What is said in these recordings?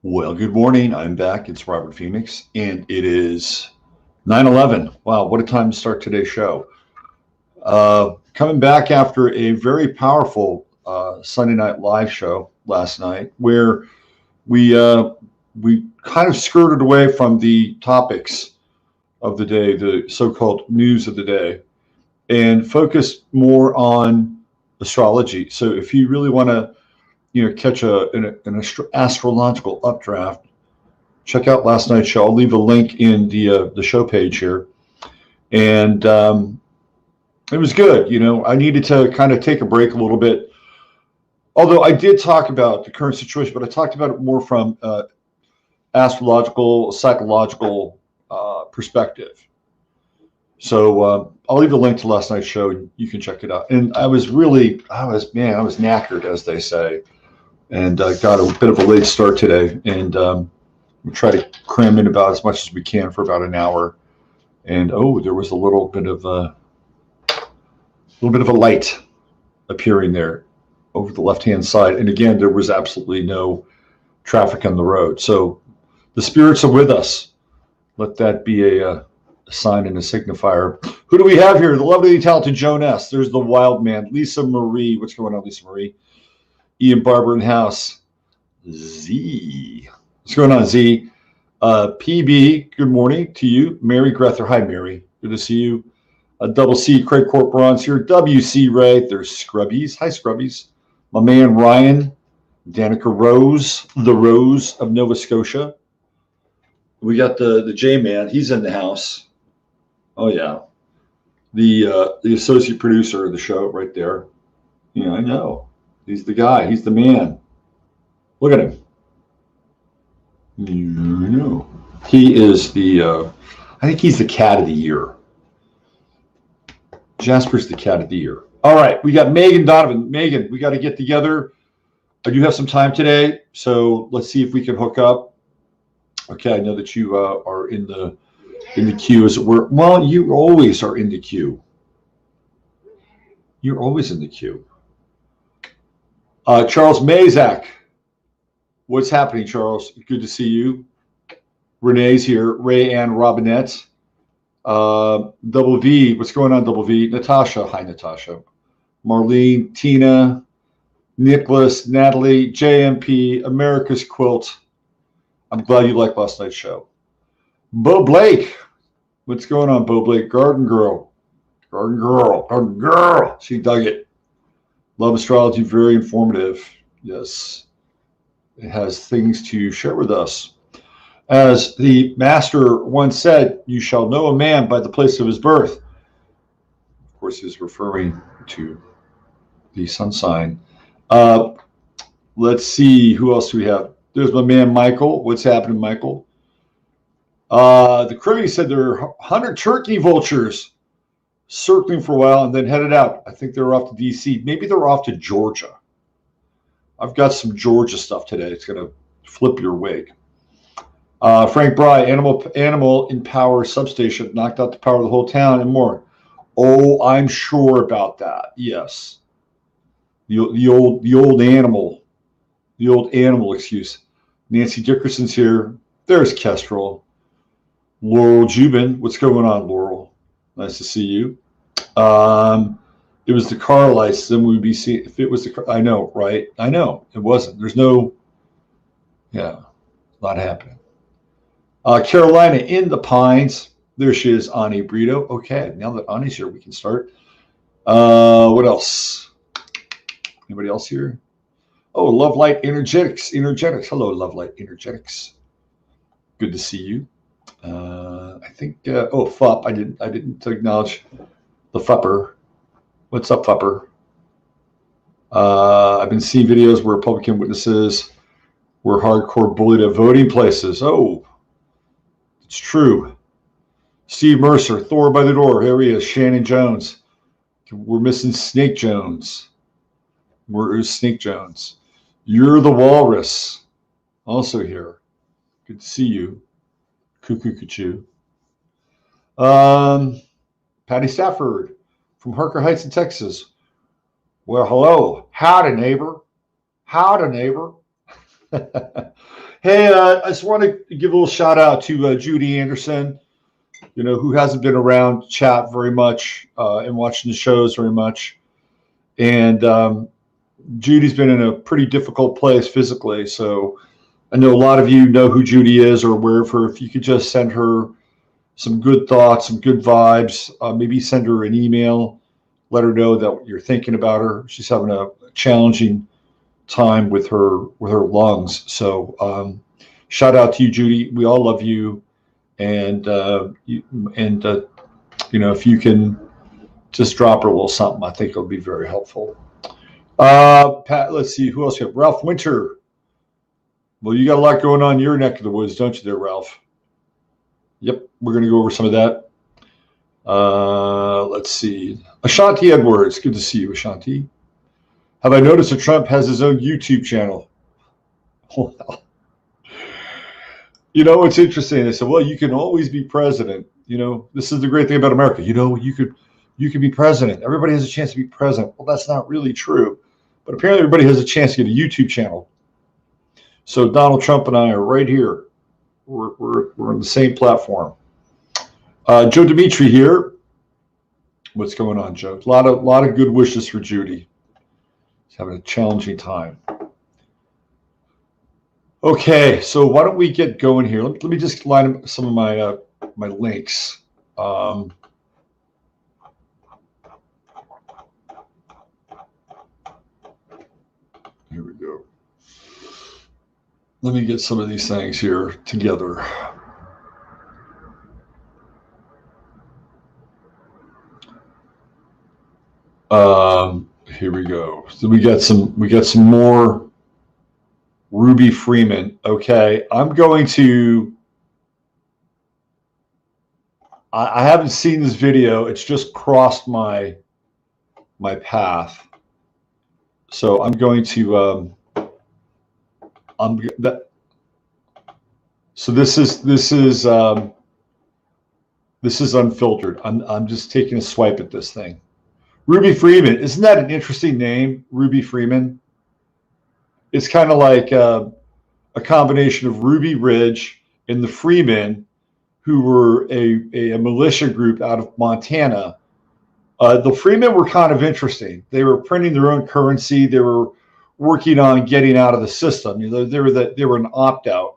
Well, good morning. I'm back. It's Robert Phoenix, and it is 9/11. Wow, what a time to start today's show. Coming back after a very powerful Sunday Night Live show last night, where we kind of skirted away from the topics of the day, the so-called news of the day, and focused more on astrology. So, if you really want to, catch an astrological updraft, check out last night's show. I'll leave a link in the show page here, and it was good. I needed to kind of take a break a little bit. Although I did talk about the current situation, but I talked about it more from astrological, psychological perspective. So I'll leave a link to last night's show, and you can check it out. And I was knackered, as they say, and got a bit of a late start today. And we try to cram in about as much as we can for about an hour. And there was a little bit of a light appearing there over the left-hand side. And again, there was absolutely no traffic on the road. So the spirits are with us. Let that be a sign and a signifier. Who do we have here? The lovely, talented Joan S. There's the wild man, Lisa Marie. What's going on, Lisa Marie? Ian Barber in the house. Z. What's going on, Z? PB, good morning to you. Mary Grether. Hi, Mary. Good to see you. Double C, Craig Corporon's here. WC Ray. There's Scrubbies. Hi, Scrubbies. My man, Ryan. Danica Rose, the Rose of Nova Scotia. We got the J-Man. He's in the house. Oh, yeah. The associate producer of the show right there. I know. He's the guy. He's the man. Look at him. I know. He is I think he's the cat of the year. Jasper's the cat of the year. All right. We got Megan Donovan. Megan, we got to get together. I do have some time today, so let's see if we can hook up. Okay, I know that you are in the queue, as it were. Well, you always are in the queue. You're always in the queue. Charles Mazak. What's happening, Charles? Good to see you. Renee's here. Ray Ann Robinette. Double V. What's going on, Double V? Natasha. Hi, Natasha. Marlene, Tina, Nicholas, Natalie, JMP, America's Quilt. I'm glad you liked last night's show. Bo Blake. What's going on, Bo Blake? Garden Girl. Garden Girl. Garden Girl. She dug it. Love astrology. Very informative. Yes. It has things to share with us. As the master once said, you shall know a man by the place of his birth. Of course, he was referring to the sun sign. Let's see. Who else do we have? There's my man, Michael. What's happening, Michael? The Caribbean said there are 100 turkey vultures circling for a while and then headed out. I think they're off to D.C. Maybe they're off to Georgia. I've got some Georgia stuff today. It's going to flip your wig. Frank Bry, animal in power substation, knocked out the power of the whole town and more. Oh, I'm sure about that. Yes. The old animal excuse. Nancy Dickerson's here. There's Kestrel. Laurel Jubin. What's going on, Laurel? Nice to see you. It was the car lights. Then we'd be seeing if it was the car. I know, right? I know. It wasn't. There's no, a lot happening. Carolina in the Pines. There she is, Ani Brito. Okay, now that Ani's here, we can start. What else? Anybody else here? Oh, Love Light Energetics. Hello, Love Light Energetics. Good to see you. I think. FUP. I didn't acknowledge the Fupper. What's up, Fupper? I've been seeing videos where Republican witnesses were hardcore bullied at voting places. Oh, it's true. Steve Mercer, Thor by the door. Here he is. Shannon Jones. We're missing Snake Jones. Where is Snake Jones? You're the Walrus. Also here. Good to see you. Cuckoo Cuckoo. Patty Stafford from Harker Heights in Texas. Well, hello. Howdy, neighbor. Howdy, neighbor. Hey, I just want to give a little shout out to Judy Anderson, who hasn't been around chat very much and watching the shows very much. And Judy's been in a pretty difficult place physically. So I know a lot of you know who Judy is or aware of her. If you could just send her some good thoughts, some good vibes, maybe send her an email, let her know that you're thinking about her. She's having a challenging time with her lungs. So shout out to you, Judy. We all love you. And if you can just drop her a little something, I think it'll be very helpful. Pat, let's see who else we have. Ralph Winter. Well, you got a lot going on in your neck of the woods, don't you, there, Ralph? Yep, we're going to go over some of that. Let's see. Ashanti Edwards. Good to see you, Ashanti. Have I noticed that Trump has his own YouTube channel? Well, it's interesting. They said, well, you can always be president. This is the great thing about America. You could be president. Everybody has a chance to be president. Well, that's not really true. But apparently everybody has a chance to get a YouTube channel. So Donald Trump and I are right here. We're on the same platform. Joe Dimitri here. What's going on, Joe? A lot of good wishes for Judy. He's having a challenging time. Okay, so why don't we get going here? Let me just line up some of my my links. Here we go. Let me get some of these things here together. Here we go. So we got some more Ruby Freeman. Okay, I'm going to. I haven't seen this video. It's just crossed my path. So I'm going to. So this is unfiltered. I'm just taking a swipe at this thing. Ruby Freeman, isn't that an interesting name, Ruby Freeman? It's kind of like a combination of Ruby Ridge and the Freemen, who were a militia group out of Montana. The Freemen were kind of interesting. They were printing their own currency. They were working on getting out of the system. They were an opt-out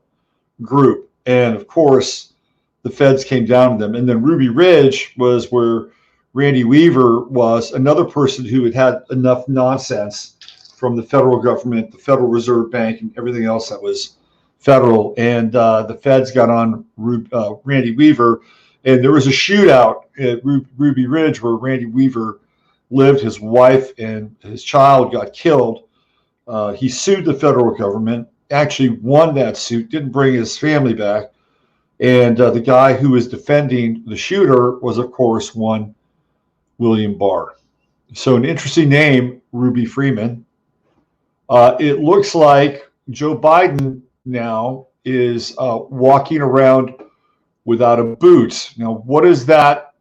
group, and of course, the feds came down to them. And then Ruby Ridge was where Randy Weaver was another person who had enough nonsense from the federal government, the Federal Reserve Bank, and everything else that was federal. And the feds got on Randy Weaver, and there was a shootout at Ruby Ridge where Randy Weaver lived. His wife and his child got killed. He sued the federal government, actually won that suit, didn't bring his family back. And the guy who was defending the shooter was, of course, one William Barr. So an interesting name, Ruby Freeman. It looks like Joe Biden now is walking around without a boot. Now, what does that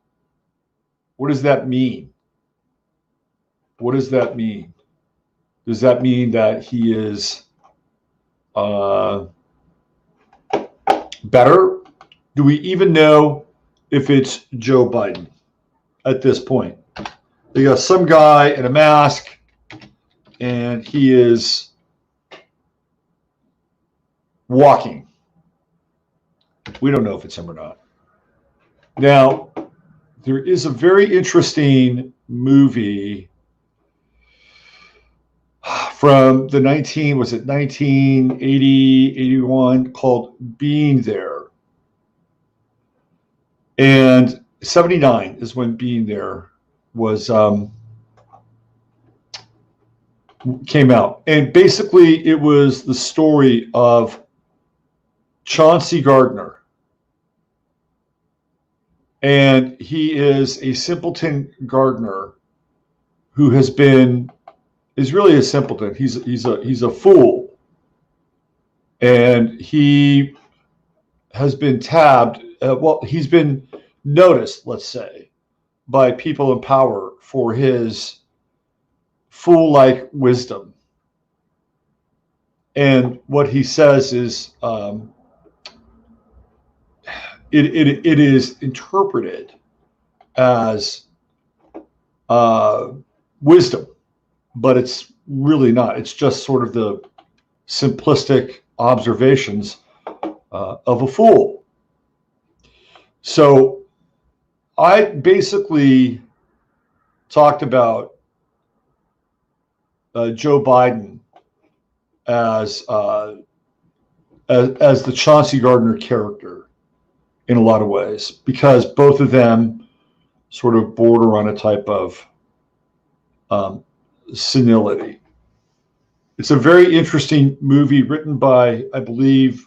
mean? What does that mean? Does that mean that he is better? Do we even know if it's Joe Biden at this point? They got some guy in a mask, and he is walking. We don't know if it's him or not. Now, there is a very interesting movie from the 1980, 81 called Being There. And 79 is when Being There was came out. And basically it was the story of Chauncey Gardner. And he is a simpleton gardener who is really a simpleton. He's a fool. And he has been tabbed. He's been noticed, let's say, by people in power for his fool-like wisdom. And what he says is it is interpreted as wisdom, but it's really not. It's just sort of the simplistic observations of a fool. So I basically talked about Joe Biden as the Chauncey Gardner character in a lot of ways, because both of them sort of border on a type of senility. It's a very interesting movie written by, I believe,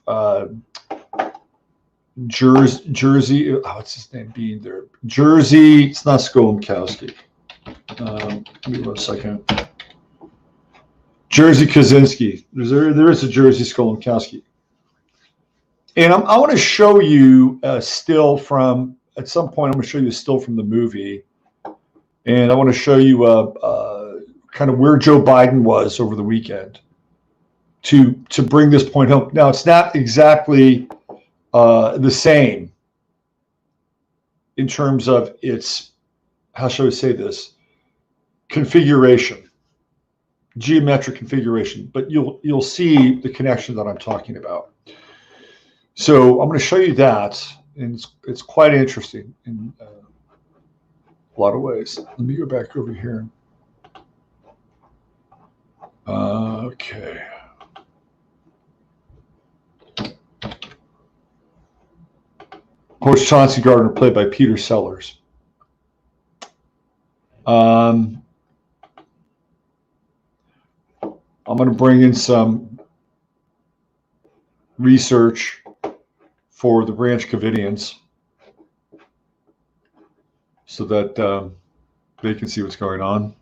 Jersey. What's his name being there? Jersey. It's not Skolimkowski. Give me 1 second. Jersey Kaczynski. There is a Jersey Skolimkowski. And I want to show you a still from, at some point, I'm going to show you a still from the movie. And I want to show you kind of where Joe Biden was over the weekend to bring this point home. Now, it's not exactly the same in terms of its, how shall I say this, configuration, geometric configuration, but you'll see the connection that I'm talking about. So I'm going to show you that, and it's quite interesting in a lot of ways. Let me go back over here. Okay. Of course, Chauncey Gardner, played by Peter Sellers. I'm going to bring in some research for the Branch Covidians so that they can see what's going on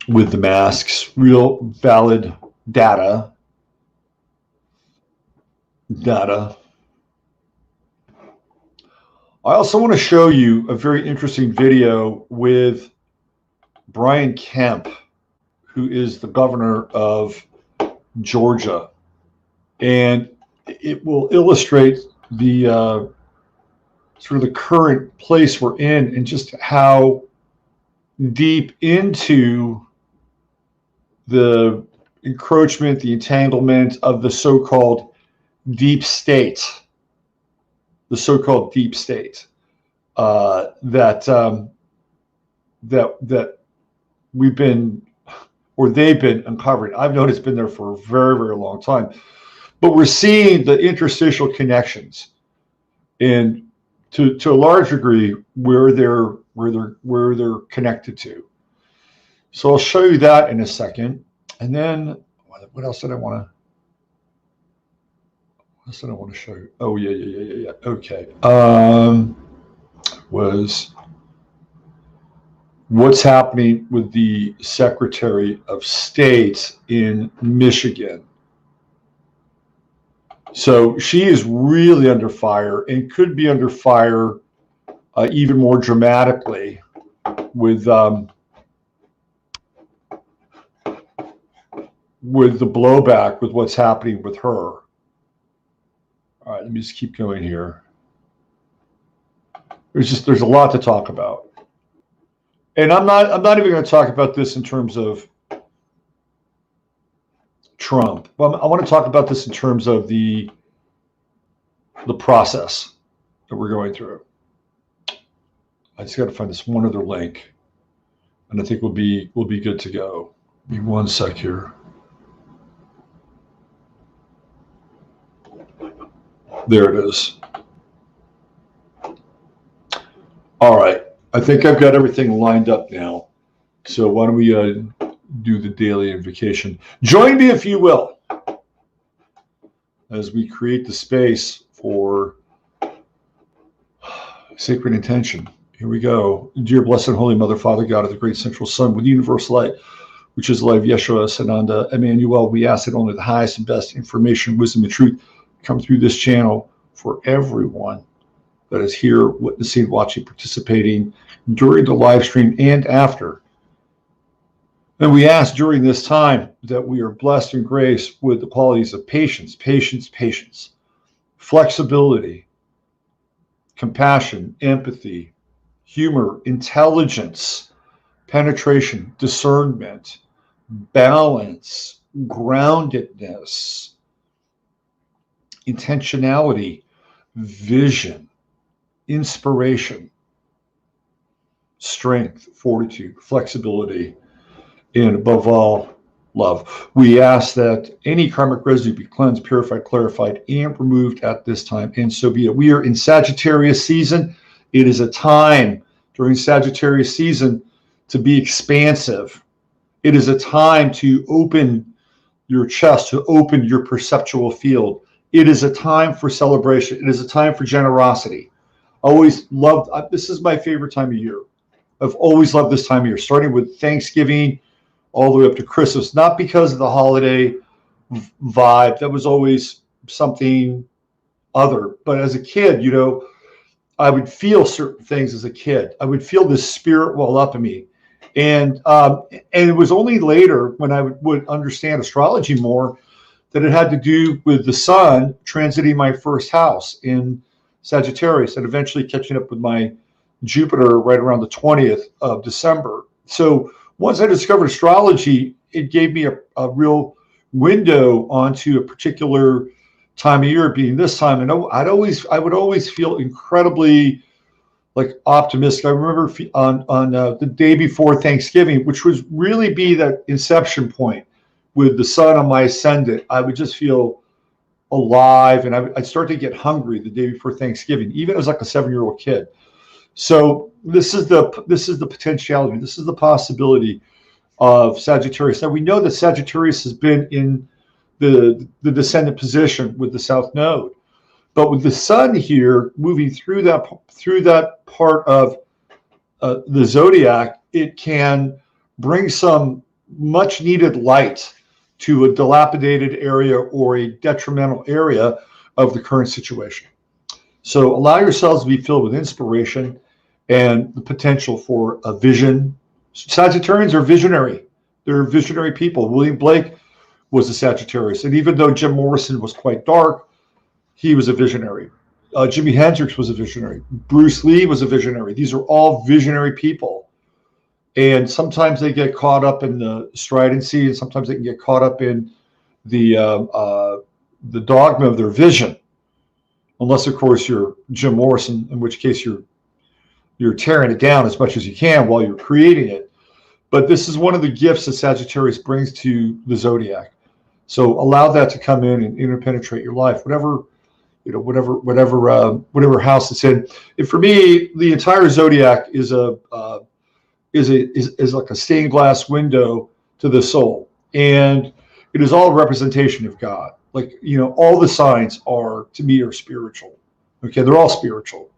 with the masks. Real valid data. I also want to show you a very interesting video with Brian Kemp, who is the governor of Georgia. And it will illustrate the sort of the current place we're in and just how deep into the encroachment, the entanglement of the so-called deep state, that we've been, or they've been uncovering. I've known it's been there for a very, very long time, but we're seeing the interstitial connections, and to a large degree where they're connected to. So I'll show you that in a second, and then what else did I want to show you? Oh yeah. Okay. Was what's happening with the Secretary of State in Michigan. So she is really under fire and could be under fire even more dramatically with the blowback with what's happening with her. All right, let me just keep going here. There's a lot to talk about. And I'm not even going to talk about this in terms of Trump. Well, I want to talk about this in terms of the process that we're going through. I just got to find this one other link, and I think we'll be good to go. Give me 1 sec here. There it is. All right. I think I've got everything lined up now. So why don't we do the daily invocation. Join me if you will as we create the space for sacred intention. Here we go. Dear blessed Holy Mother, Father God of the great central sun with universal light, which is the light of Yeshua, Sananda, Emmanuel, we ask that only the highest and best information, wisdom, and truth come through this channel for everyone that is here, witnessing, watching, participating during the live stream and after. And we ask during this time that we are blessed and graced with the qualities of patience, flexibility, compassion, empathy, humor, intelligence, penetration, discernment, balance, groundedness, intentionality, vision, inspiration, strength, fortitude, flexibility, and above all, love. We ask that any karmic residue be cleansed, purified, clarified, and removed at this time, and so be it. We are in Sagittarius season. It is a time during Sagittarius season to be expansive. It is a time to open your chest, to open your perceptual field. It is a time for celebration. It is a time for generosity. Always loved, this is my favorite time of year. I've always loved this time of year, starting with Thanksgiving all the way up to Christmas, not because of the holiday vibe. That was always something other. But as a kid, you know, I would feel certain things as a kid. I would feel this spirit well up in me. And it was only later when I would understand astrology more that it had to do with the sun transiting my first house in Sagittarius and eventually catching up with my Jupiter right around the 20th of December. So once I discovered astrology, it gave me a real window onto a particular time of year, being this time. And I would always feel incredibly like optimistic. I remember on the day before Thanksgiving, which was really be that inception point with the sun on my ascendant, I would just feel alive, and I'd start to get hungry the day before Thanksgiving, even as like a 7-year-old kid. So this is the potentiality. This is the possibility of Sagittarius. Now we know that Sagittarius has been in the descendant position with the South Node, but with the Sun here moving through that part of the zodiac, it can bring some much needed light to a dilapidated area or a detrimental area of the current situation. So allow yourselves to be filled with inspiration and the potential for a vision. Sagittarians are visionary. They're visionary people. William Blake was a Sagittarius. And even though Jim Morrison was quite dark, he was a visionary. Jimi Hendrix was a visionary. Bruce Lee was a visionary. These are all visionary people. And sometimes they get caught up in the stridency, and sometimes they can get caught up in the dogma of their vision. Unless, of course, you're Jim Morrison, in which case you're tearing it down as much as you can while you're creating it. But this is one of the gifts that Sagittarius brings to the zodiac. So allow that to come in and interpenetrate your life, whatever house it's in. And for me, the entire zodiac is like a stained glass window to the soul, and it is all a representation of God. Like, you know, all the signs are, to me, are spiritual. Okay, they're all spiritual.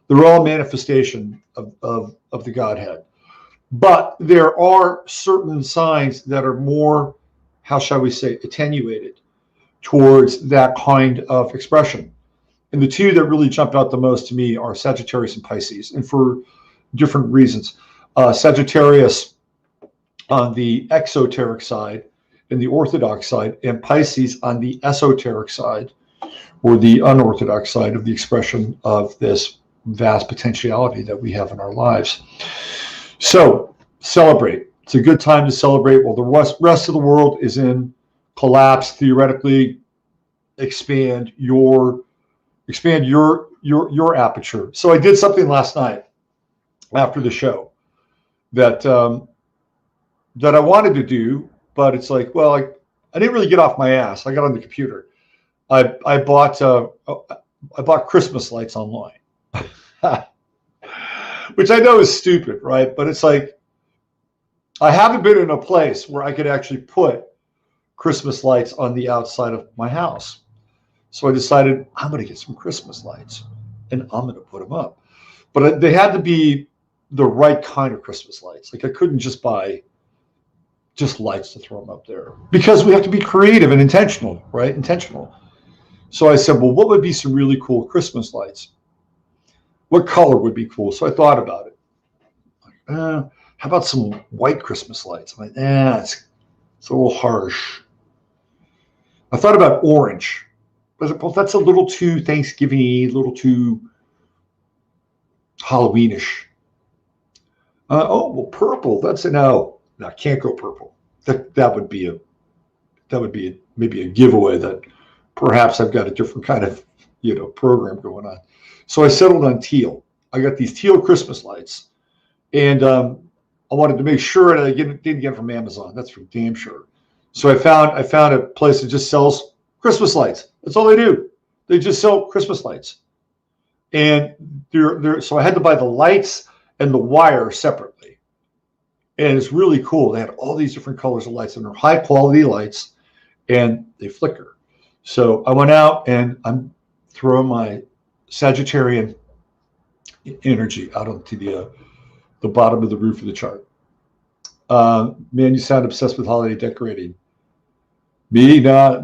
They're all manifestation of the Godhead. But there are certain signs that are more, how shall we say, attenuated towards that kind of expression. And the two that really jump out the most to me are Sagittarius and Pisces, and for different reasons. Sagittarius on the exoteric side and the orthodox side, and Pisces on the esoteric side, or the unorthodox side of the expression of this vast potentiality that we have in our lives. So celebrate. It's a good time to celebrate while the rest of the world is in collapse. Theoretically, expand your aperture. So I did something last night after the show that I wanted to do, but it's like, well, I didn't really get off my ass. I got on the computer. I bought Christmas lights online, which I know is stupid, right? But it's like, I haven't been in a place where I could actually put Christmas lights on the outside of my house. So I decided I'm going to get some Christmas lights and I'm going to put them up. But they had to be the right kind of Christmas lights. Like, I couldn't just buy just lights to throw them up there, because we have to be creative and intentional, right? Intentional. So I said, well, what would be some really cool Christmas lights? What color would be cool? So I thought about it. How about some white Christmas lights? I'm like, it's a little harsh. I thought about orange. But well, that's a little too Thanksgiving-y, a little too Halloweenish. Well, purple. That's a no. No, I can't go purple. That would be maybe a giveaway that perhaps I've got a different kind of program going on. So I settled on teal. I got these teal Christmas lights, and I wanted to make sure that I didn't get them from Amazon. That's for damn sure. So I found a place that just sells Christmas lights. That's all they do. They just sell Christmas lights, and so I had to buy the lights and the wire separately, and it's really cool. They had all these different colors of lights, and they're high quality lights, and they flicker. So I went out and I'm throwing my Sagittarian energy out onto the bottom of the roof of the chart. Man, you sound obsessed with holiday decorating. Me? No.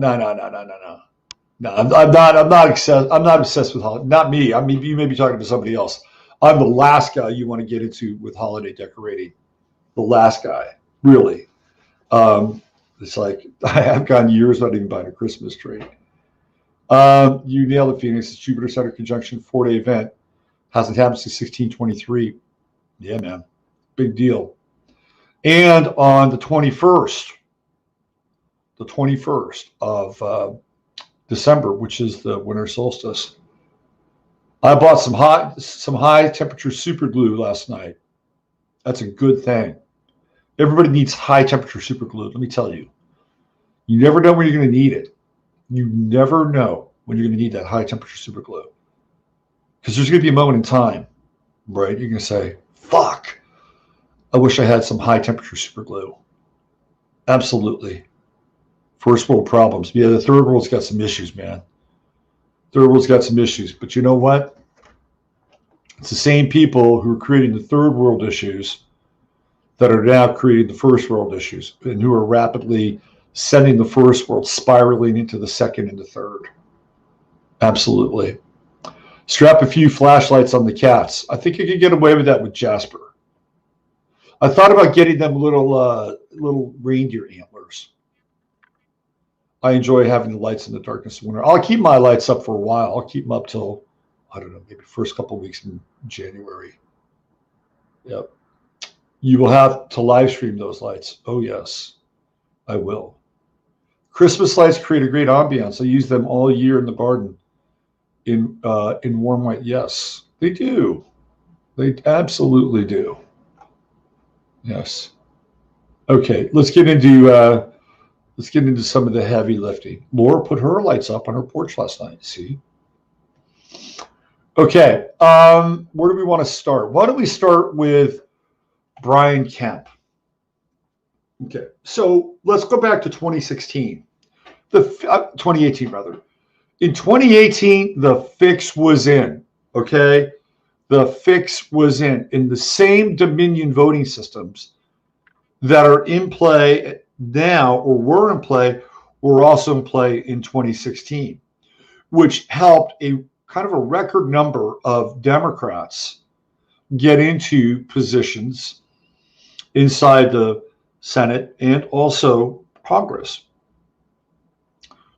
I'm not obsessed with holiday. Not me. I mean, you may be talking to somebody else. I'm the last guy you want to get into with holiday decorating. The last guy, really. It's like I've gone years not even buying a Christmas tree. You nailed it, Phoenix. It's Jupiter Saturn conjunction 4-day event. Hasn't happened since 1623. Yeah, man. Big deal. And on the 21st of December, which is the winter solstice, I bought some high temperature super glue last night. That's a good thing. Everybody needs high temperature super glue. Let me tell you. You never know when you're going to need it. You never know when you're going to need that high temperature super glue. Because there's going to be a moment in time, right? You're going to say, fuck, I wish I had some high temperature super glue. Absolutely. First world problems. Yeah, the third world's got some issues, man. Third world's got some issues. But you know what? It's the same people who are creating the third world issues that are now creating the first world issues and who are rapidly sending the first world spiraling into the second and the third. Absolutely. Strap a few flashlights on the cats. I think you could get away with that with Jasper. I thought about getting them little reindeer antlers. I enjoy having the lights in the darkness of winter. I'll keep my lights up for a while. I'll keep them up till, I don't know, maybe first couple of weeks in January. Yep. You will have to live stream those lights. Oh, yes, I will. Christmas lights create a great ambiance. I use them all year in the garden in warm white. Yes, they do. They absolutely do. Yes. Okay, let's get into some of the heavy lifting. Laura put her lights up on her porch last night. See? Okay, where do we want to start? Why don't we start with Brian Kemp? Okay, so let's go back to 2016, 2018 rather. In 2018, the fix was in. Okay, the fix was in the same Dominion voting systems that are in play now, or were in play, were also in play in 2016, which helped a kind of a record number of Democrats get into positions inside the Senate and also Congress.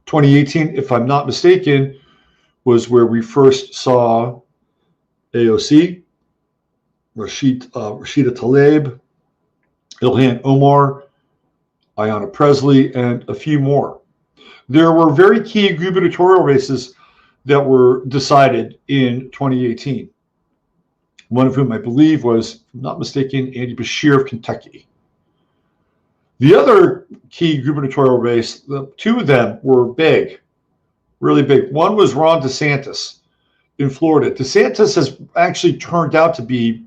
2018, if I'm not mistaken, was where we first saw AOC, Rashida Tlaib, Ilhan Omar, Ayanna Pressley, and a few more. There were very key gubernatorial races that were decided in 2018. One of whom I believe was, if I'm not mistaken, Andy Beshear of Kentucky. The other key gubernatorial race, the two of them were big, really big. One was Ron DeSantis in Florida. DeSantis has actually turned out to be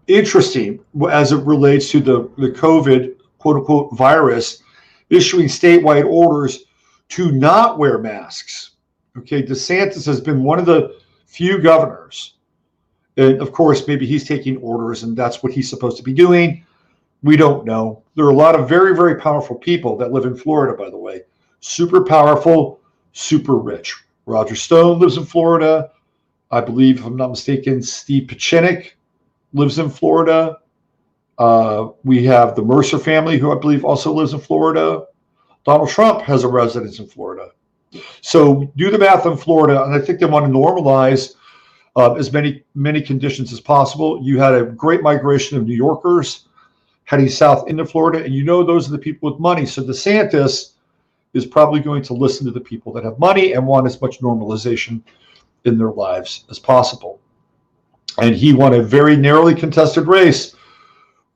interesting as it relates to the COVID, quote unquote, virus, issuing statewide orders to not wear masks. Okay, DeSantis has been one of the few governors. And of course, maybe he's taking orders and that's what he's supposed to be doing. We don't know. There are a lot of very, very powerful people that live in Florida, by the way. Super powerful, super rich. Roger Stone lives in Florida. I believe, if I'm not mistaken, Steve Pieczenik lives in Florida. We have the Mercer family, who I believe also lives in Florida. Donald Trump has a residence in Florida. So do the math in Florida, and I think they want to normalize as many conditions as possible. You had a great migration of New Yorkers heading south into Florida, and those are the people with money. So DeSantis is probably going to listen to the people that have money and want as much normalization in their lives as possible. And he won a very narrowly contested race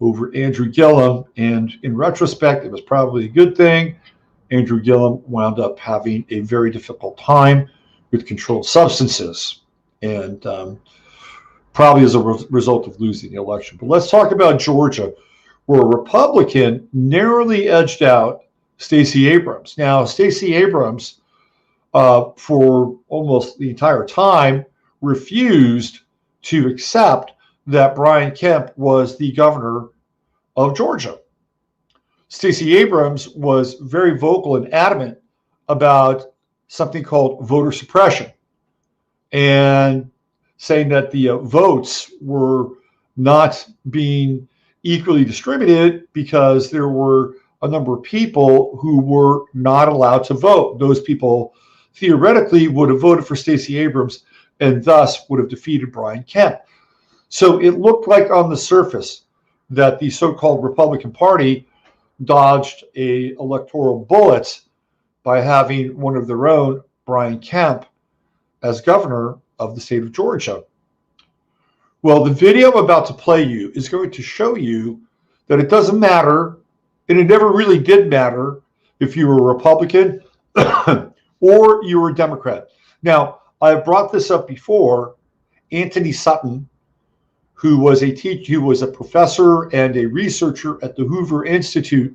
over Andrew Gillum, and in retrospect, it was probably a good thing. Andrew Gillum wound up having a very difficult time with controlled substances, and probably as a result of losing the election. But let's talk about Georgia, where a Republican narrowly edged out Stacey Abrams. Now, Stacey Abrams, for almost the entire time, refused to accept that Brian Kemp was the governor of Georgia. Stacey Abrams was very vocal and adamant about something called voter suppression, and saying that the votes were not being equally distributed because there were a number of people who were not allowed to vote. Those people theoretically would have voted for Stacey Abrams and thus would have defeated Brian Kemp. So it looked like on the surface that the so-called Republican Party dodged a electoral bullet by having one of their own, Brian Kemp, as governor of the state of Georgia. Well, the video I'm about to play you is going to show you that it doesn't matter, and it never really did matter, if you were a Republican or you were a Democrat. Now, I've brought this up before. Anthony Sutton, who was a professor and a researcher at the Hoover Institute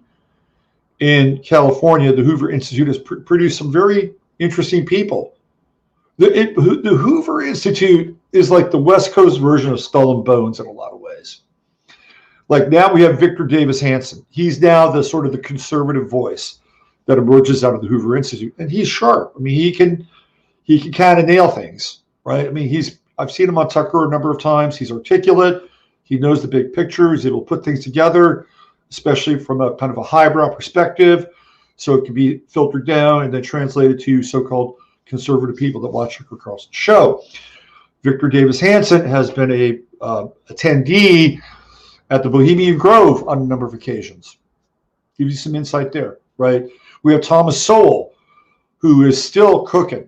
in California. The Hoover Institute has produced some very interesting people. The Hoover Institute is like the West Coast version of Skull and Bones in a lot of ways. Like now we have Victor Davis Hanson. He's now the sort of the conservative voice that emerges out of the Hoover Institute, and he's sharp. I mean, he can kind of nail things, right? I mean, I've seen him on Tucker a number of times. He's articulate. He knows the big picture. He's able to put things together, especially from a kind of a highbrow perspective, so it can be filtered down and then translated to so-called conservative people that watch Tucker Carlson's show. Victor Davis Hanson has been a attendee at the Bohemian Grove on a number of occasions. Give you some insight there, right? We have Thomas Sowell, who is still cooking.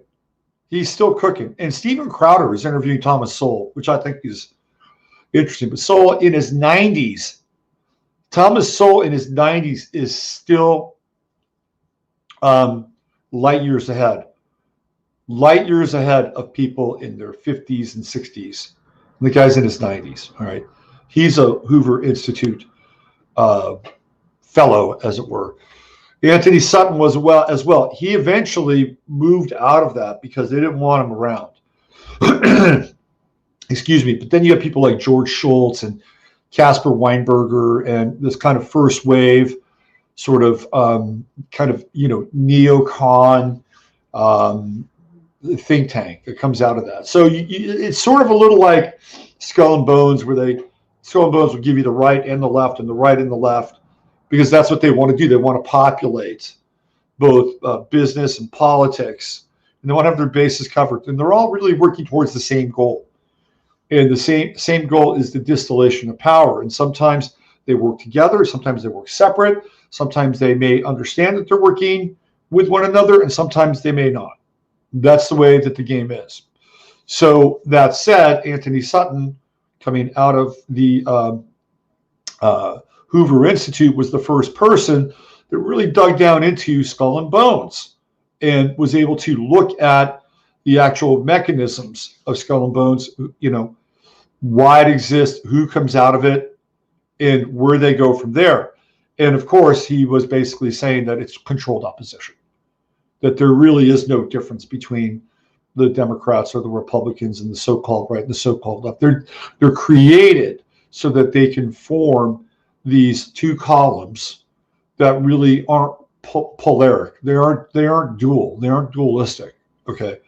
He's still cooking. And Steven Crowder is interviewing Thomas Sowell, which I think is interesting. But Sowell in his 90s, Thomas Sowell in his 90s is still light years ahead of people in their 50s and 60s. And the guy's in his 90s, all right? He's a Hoover Institute fellow, as it were. Anthony Sutton was as well. He eventually moved out of that because they didn't want him around. Excuse me. But then you have people like George Shultz and Casper Weinberger and this kind of first wave sort of neocon think tank that comes out of that. So it's sort of a little like Skull and Bones, where Skull and Bones will give you the right and the left and the right and the left, because that's what they want to do. They want to populate both business and politics, and they want to have their bases covered. And they're all really working towards the same goal. And the same goal is the distillation of power. And sometimes they work together. Sometimes they work separate. Sometimes they may understand that they're working with one another, and sometimes they may not. That's the way that the game is. So that said, Anthony Sutton, coming out of the Hoover Institute, was the first person that really dug down into Skull and Bones and was able to look at the actual mechanisms of Skull and Bones, why it exists, who comes out of it, and where they go from there. And of course, he was basically saying that it's controlled opposition, that there really is no difference between the Democrats or the Republicans and the so-called right and the so-called left. They're created so that they can form these two columns that really aren't polaric. They aren't dual. They aren't dualistic. Okay,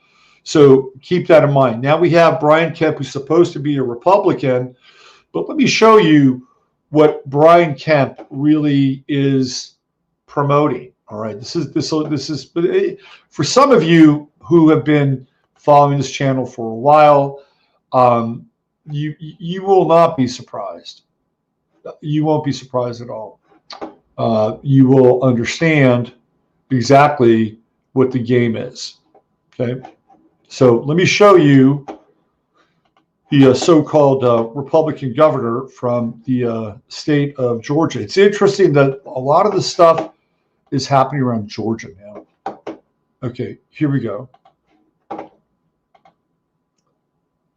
so keep that in mind. Now we have Brian Kemp, who's supposed to be a Republican, But let me show you what Brian Kemp really is promoting. All right, this is for some of you who have been following this channel for a while. You will not be surprised. You won't be surprised at all. You will understand exactly what the game is. Okay, so let me show you the so-called Republican governor from the state of Georgia. It's interesting that a lot of the stuff is happening around Georgia now. Okay, here we go.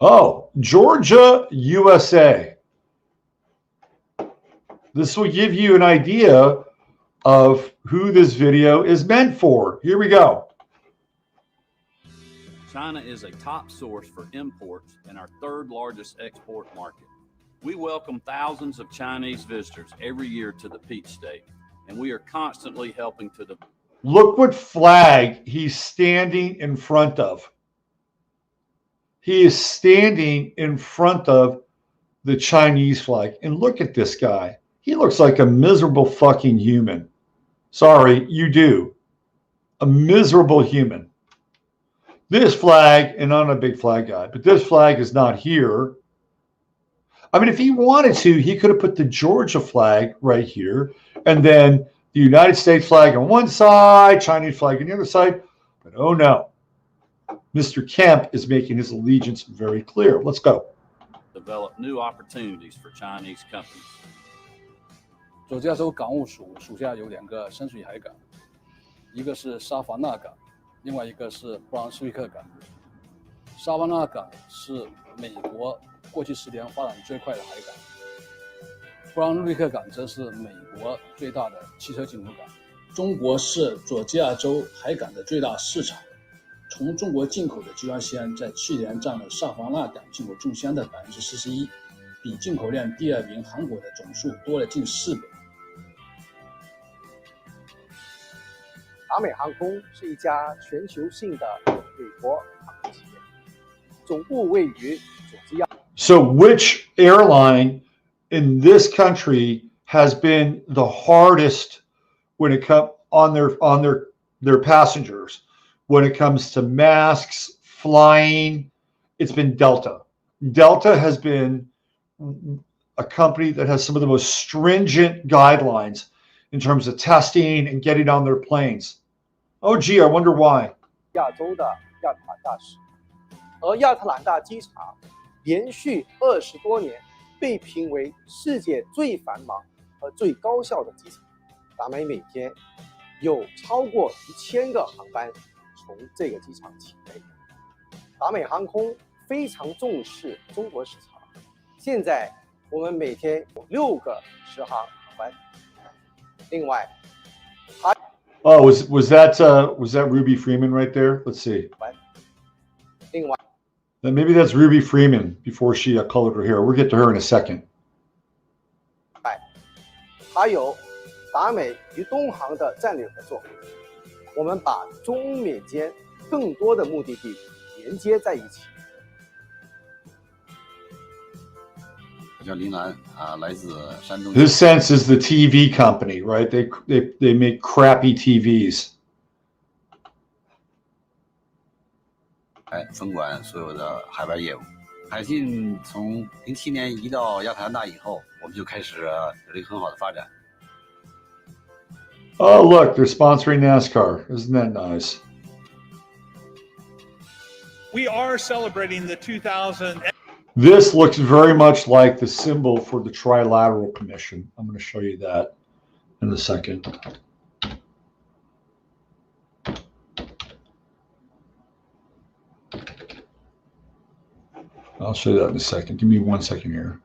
Oh, Georgia, USA. This will give you an idea of who this video is meant for. Here we go. China is a top source for imports and our third largest export market. We welcome thousands of Chinese visitors every year to the Peach State, and we are constantly helping to develop. Look what flag he's standing in front of. He is standing in front of the Chinese flag. And look at this guy. He looks like a miserable fucking human. Sorry, you do. A miserable human. This flag, and I'm not a big flag guy, but this flag is not here. I mean, if he wanted to, he could have put the Georgia flag right here, and then the United States flag on one side, Chinese flag on the other side. But oh no. Mr. Kemp is making his allegiance very clear. Let's go. Develop new opportunities for Chinese companies. 佐治亚州港务署属下有2个深水海港，一个是沙凡纳港，另外一个是布朗斯维克港。沙凡纳港是美国过去10年发展最快的海港，布朗斯维克港则是美国最大的汽车进口港。中国是佐治亚州海港的最大市场。从中国进口的集装箱在去年占了萨凡纳港进口重箱的41%，比进口量第2名韩国的总数多了近4倍。达美航空是一家全球性的美国航空企业，总部位于佐治亚。So which airline in this country has been the hardest when it comes on their passengers? When it comes to masks, flying, it's been Delta. Delta has been a company that has some of the most stringent guidelines in terms of testing and getting on their planes. Oh, gee, I wonder why. 亚洲的亚特兰大市，而亚特兰大机场连续20多年被评为世界最繁忙和最高效的机场。达美每天有超过1000个航班从这个机场起飞。达美航空非常重视中国市场，现在我们每天有6个直航航班。另外，Oh, was that Ruby Freeman right there? Let's see. 另外 Maybe that's Ruby Freeman before she colored her hair. We'll get to her in a second. 还有达美与东航的战略合作，我们把中缅间更多的目的地连接在一起。我叫林兰啊，来自山东。This sense is the TV company, right? They make crappy TVs. 分管所有的海外业务。海信从07年移到亚特兰大以后，我们就开始有了一个很好的发展。Oh, look, they're sponsoring NASCAR. Isn't that nice? We are celebrating the 2000. This looks very much like the symbol for the Trilateral Commission. I'm going to show you that in a second. I'll show you that in a second. Give me 1 second here.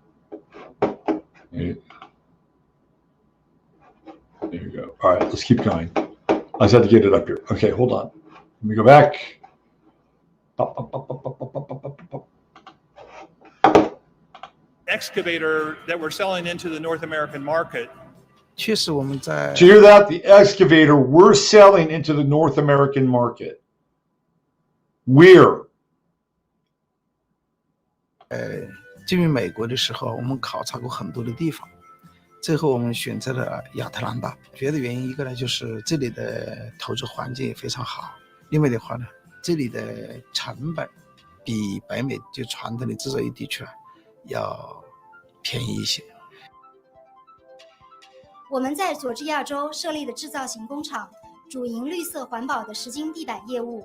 There you go. All right, let's keep going. I just had to get it up here. Okay, hold on. Let me go back. Excavator that we're selling into the North American market. 确实我们在 Do you hear that? The excavator we're selling into the North American market. We're 进入美国的时候，我们考察过很多的地方，最后我们选择了亚特兰大。主要的原因一个呢，就是这里的投资环境也非常好，另外的话呢，这里的成本比北美就传统的制造业地区要便宜一些。我们在佐治亚州设立的制造型工厂，主营绿色环保的实金地板业务，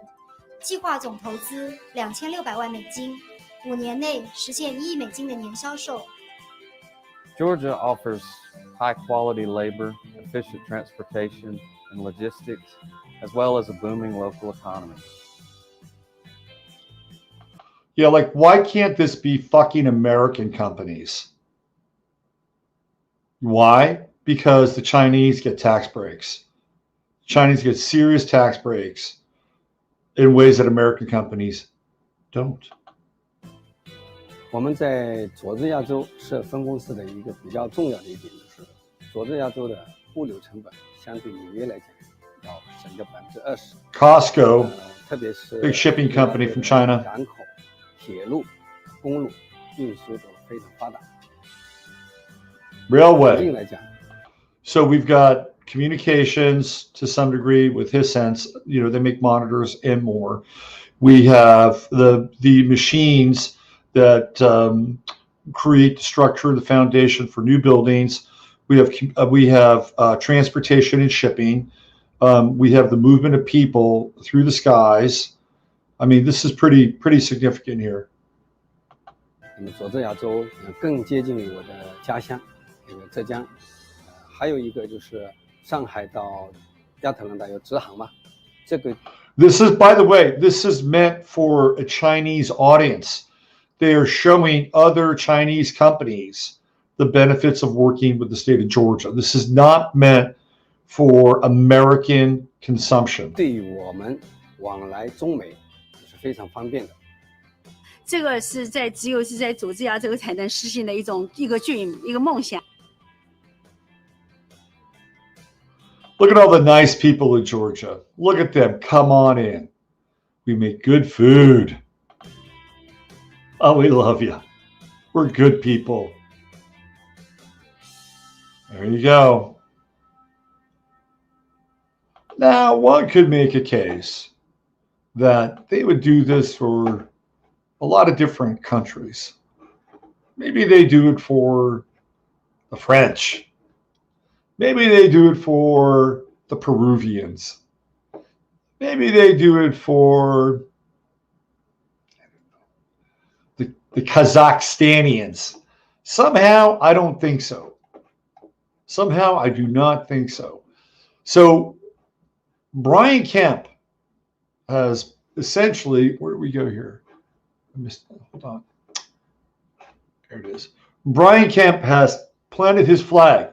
计划总投资2600万美金，5年内实现1亿美金的年销售。Georgia offers high-quality labor, efficient transportation, and logistics, as well as a booming local economy. Yeah, like, why can't this be fucking American companies? Why? Because the Chinese get tax breaks. Chinese get serious tax breaks in ways that American companies don't. 我们在佐治亚州设分公司的一个比较重要的一点就是，佐治亚州的物流成本相对纽约来讲要省掉20%。Costco, 特别是 big shipping company from China. 港口、铁路、公路运输都非常发达。Railway. 来讲 So we've got communications to some degree with his sense, you know, they make monitors and more. We have the machines that create the structure, the foundation for new buildings. We have transportation and shipping. We have the movement of people through the skies. I mean, this is pretty significant here. 那么佐治亚州更接近于我的家乡，这个浙江。还有一个就是上海到亚特兰大有直航嘛，这个。This is, by the way, this is meant for a Chinese audience. They are showing other Chinese companies the benefits of working with the state of Georgia. This is not meant for American consumption. 对于我们往来中美是非常方便的。这个是只有是在佐治亚州才能实现的一个 dream， 一个梦想。Look at all the nice people in Georgia. Look at them. Come on in. We make good food. Oh, we love you. We're good people. There you go. Now, one could make a case that they would do this for a lot of different countries. Maybe they do it for the French. Maybe they do it for the Peruvians. Maybe they do it for the Kazakhstanians. Somehow, I don't think so. Somehow, I do not think so. So, Brian Kemp has essentially, where do we go here? I missed, hold on. There it is. Brian Kemp has planted his flag.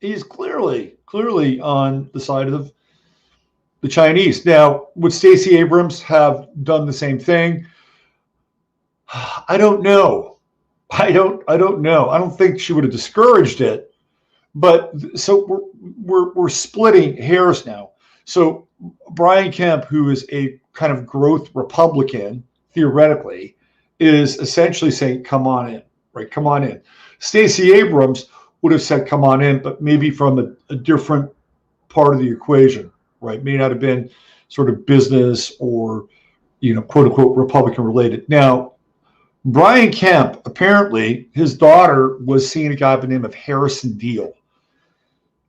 He's clearly on the side of the Chinese. Now, would Stacey Abrams have done the same thing? I don't know. I don't know. I don't think she would have discouraged it. But so we're splitting hairs now. So Brian Kemp, who is a kind of growth Republican, theoretically, is essentially saying, come on in, right? Come on in. Stacey Abrams would have said, come on in, but maybe from a different part of the equation, right? May not have been sort of business or, you know, quote unquote, Republican related. Now, Brian Kemp, apparently his daughter was seeing a guy by the name of Harrison Deal.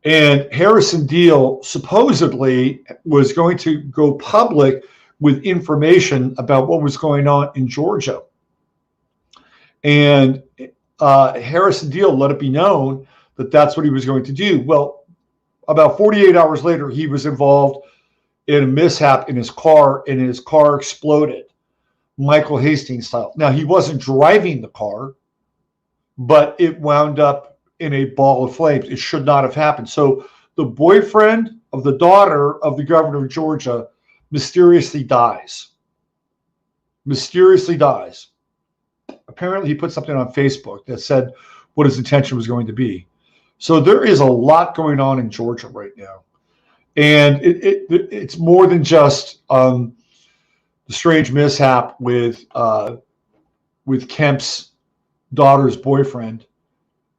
And Harrison Deal supposedly was going to go public with information about what was going on in Georgia. And Harrison Deal let it be known that that's what he was going to do. Well, about 48 hours later, he was involved in a mishap in his car, and his car exploded, Michael Hastings style. Now, he wasn't driving the car, but it wound up in a ball of flames. It should not have happened. So the boyfriend of the daughter of the governor of Georgia mysteriously dies. Mysteriously dies. Apparently, he put something on Facebook that said what his intention was going to be. So there is a lot going on in Georgia right now. And it's more than just the strange mishap with Kemp's daughter's boyfriend.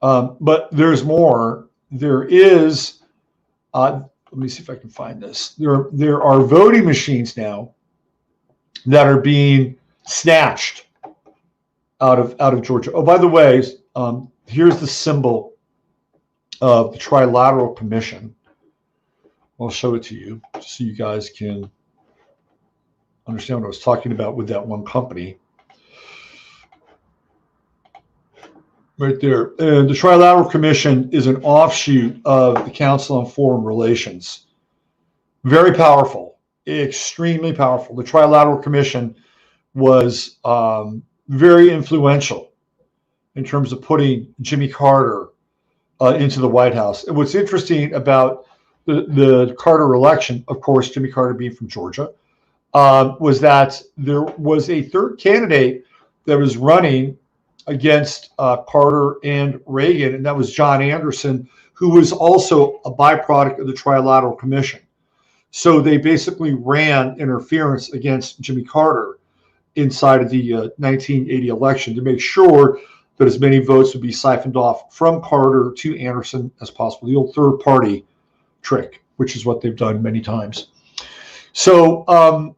But there's more. There is, let me see if I can find this. There are voting machines now that are being snatched out of Georgia. Oh, by the way, here's the symbol of the Trilateral Commission. I'll show it to you so you guys can understand what I was talking about with that one company. Right there. And the Trilateral Commission is an offshoot of the Council on Foreign Relations. Very powerful, extremely powerful. The Trilateral Commission was very influential in terms of putting Jimmy Carter into the White House. And what's interesting about the Carter election, of course, Jimmy Carter being from Georgia, was that there was a third candidate that was running against Carter and Reagan, and that was John Anderson, who was also a byproduct of the Trilateral Commission. So they basically ran interference against Jimmy Carter inside of the 1980 election to make sure that as many votes would be siphoned off from Carter to Anderson as possible, the old third party trick, which is what they've done many times. So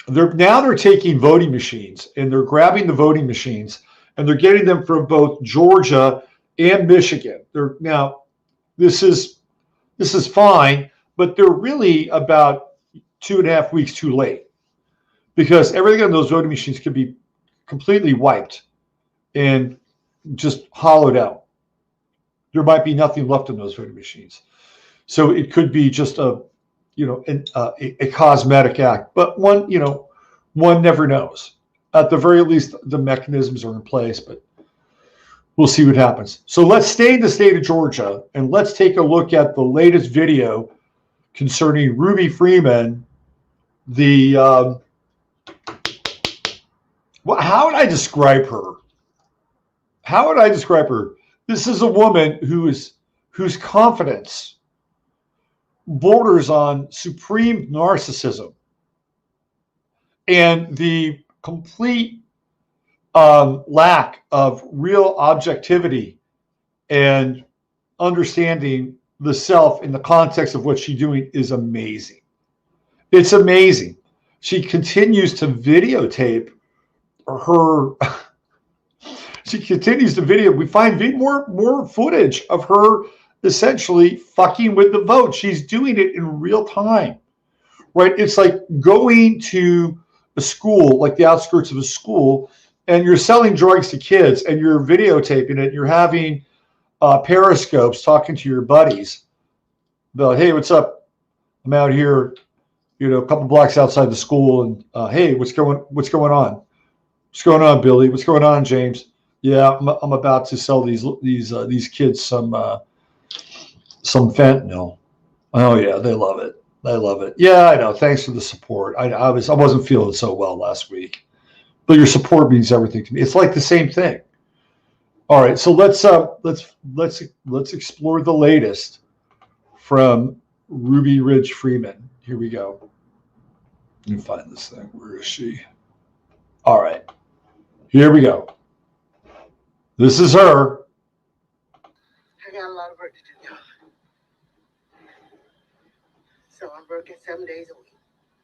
they're taking voting machines and they're grabbing the voting machines and they're getting them from both Georgia and Michigan. This is fine, but they're really about 2.5 weeks too late because everything on those voting machines could be completely wiped and just hollowed out. There might be nothing left in those voting machines. So it could be just a cosmetic act, but one never knows. At the very least, the mechanisms are in place, but we'll see what happens. So let's stay in the state of Georgia and let's take a look at the latest video concerning Ruby Freeman. How would I describe her? This is a woman whose confidence borders on supreme narcissism and the complete lack of real objectivity and understanding the self in the context of what she's doing is amazing. It's amazing. She continues to videotape her. She continues to video. We find more footage of her essentially fucking with the vote. She's doing it in real time, right? It's like going to a school, like the outskirts of a school, and you're selling drugs to kids and you're videotaping it. You're having periscopes talking to your buddies about, hey, what's up? I'm out here, a couple blocks outside the school, and hey, what's going on? What's going on, Billy? What's going on, James? Yeah, I'm about to sell these kids some fentanyl. Oh yeah, they love it. They love it. Yeah, I know. Thanks for the support. I wasn't feeling so well last week, but your support means everything to me. It's like the same thing. All right, so let's explore the latest from Ruby Ridge Freeman. Here we go. Let me find this thing. Where is she? All right, here we go. This is her. I got a lot of work to do, y'all. So I'm working 7 days a week.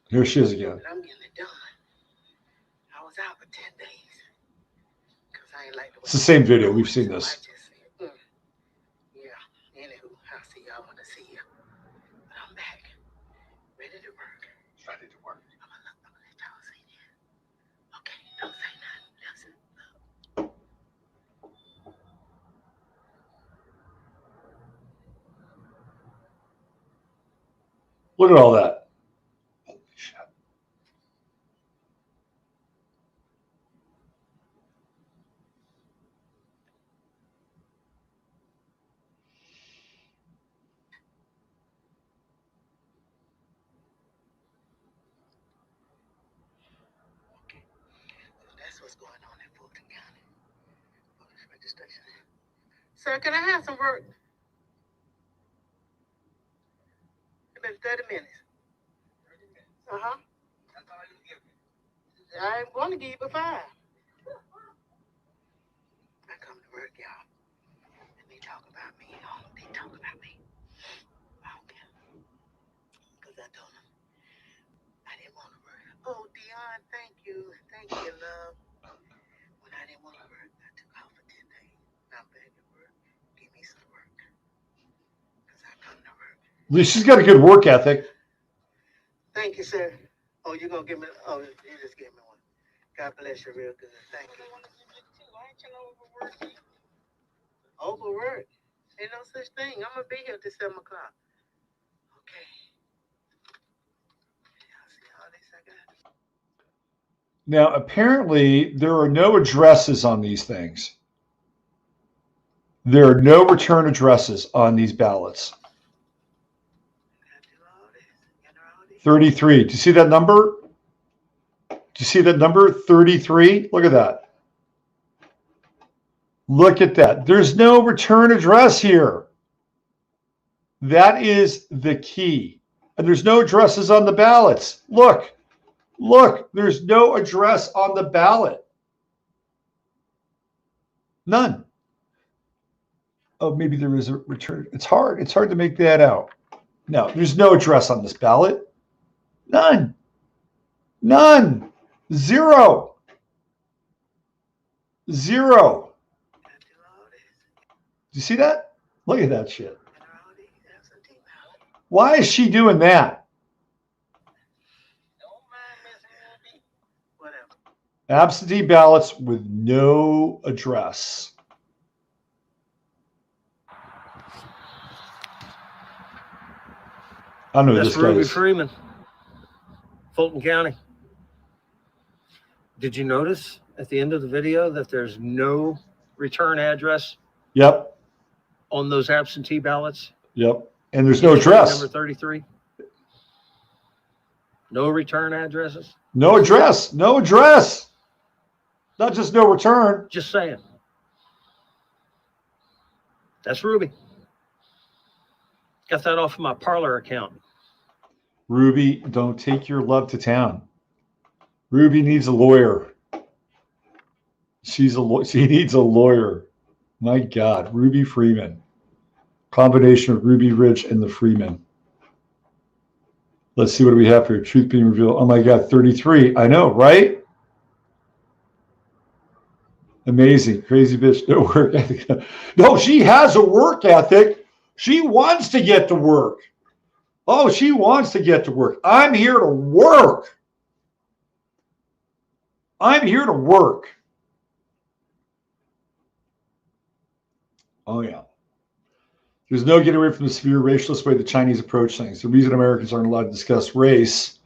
Here she is again. But I'm getting it done. I was out for 10 days. Because I ain't like the way It's the same video. We've seen this. I just said, yeah. Anywho, I'll see y'all when I see you. But I'm back. Ready to work. Ready to work. I'm gonna let y'all see that. Okay, don't say nothing. Listen. Look at all that. Holy shit. Okay. So that's what's going on in Fulton County. Police registration. Sir, can I have some work? It's been 30 minutes. Uh-huh. I ain't going to give you but 5. talk about me. Okay. Because I told him I didn't want to work. Oh, Dion, thank you. Thank you, love. When I didn't want to work, I took off for 10 days. I'm back at work. Give me some work. Because I come to work. At least she's got a good work ethic. Thank you, sir. Oh, you're going to give me, oh, you just gave me one. God bless you real good. Thank you. Overwork? Ain't no such thing. I'm going to be here till 7 o'clock. Okay. Y'all see all this I got? Now, apparently, there are no addresses on these things. There are no return addresses on these ballots. 33. Do you see that number? Do you see that number? 33? Look at that. Look at that. There's no return address here. That is the key. And there's no addresses on the ballots. Look, there's no address on the ballot. None. Oh, maybe there is a return. It's hard to make that out. No, there's no address on this ballot. None. Zero. Do you see that? Look at that shit. Why is she doing that? Absentee ballots with no address. I don't know who That's this guy Ruby is. Freeman, Fulton County. Did you notice at the end of the video that there's no return address? Yep. On those absentee ballots? Yep. And there's no address. Number 33. No return addresses? No address. Not just no return. Just saying. That's Ruby. Got that off of my Parlor account. Ruby, don't take your love to town. Ruby needs a lawyer. She needs a lawyer. My God, Ruby Freeman. Combination of Ruby Ridge and the Freeman. Let's see what do we have here. Truth being revealed. Oh my God, 33. I know, right? Amazing. Crazy bitch. No work ethic. No, she has a work ethic. She wants to get to work. Oh, she wants to get to work. I'm here to work. Oh, yeah. There's no getting away from the severe racialist way the Chinese approach things. The reason Americans aren't allowed to discuss race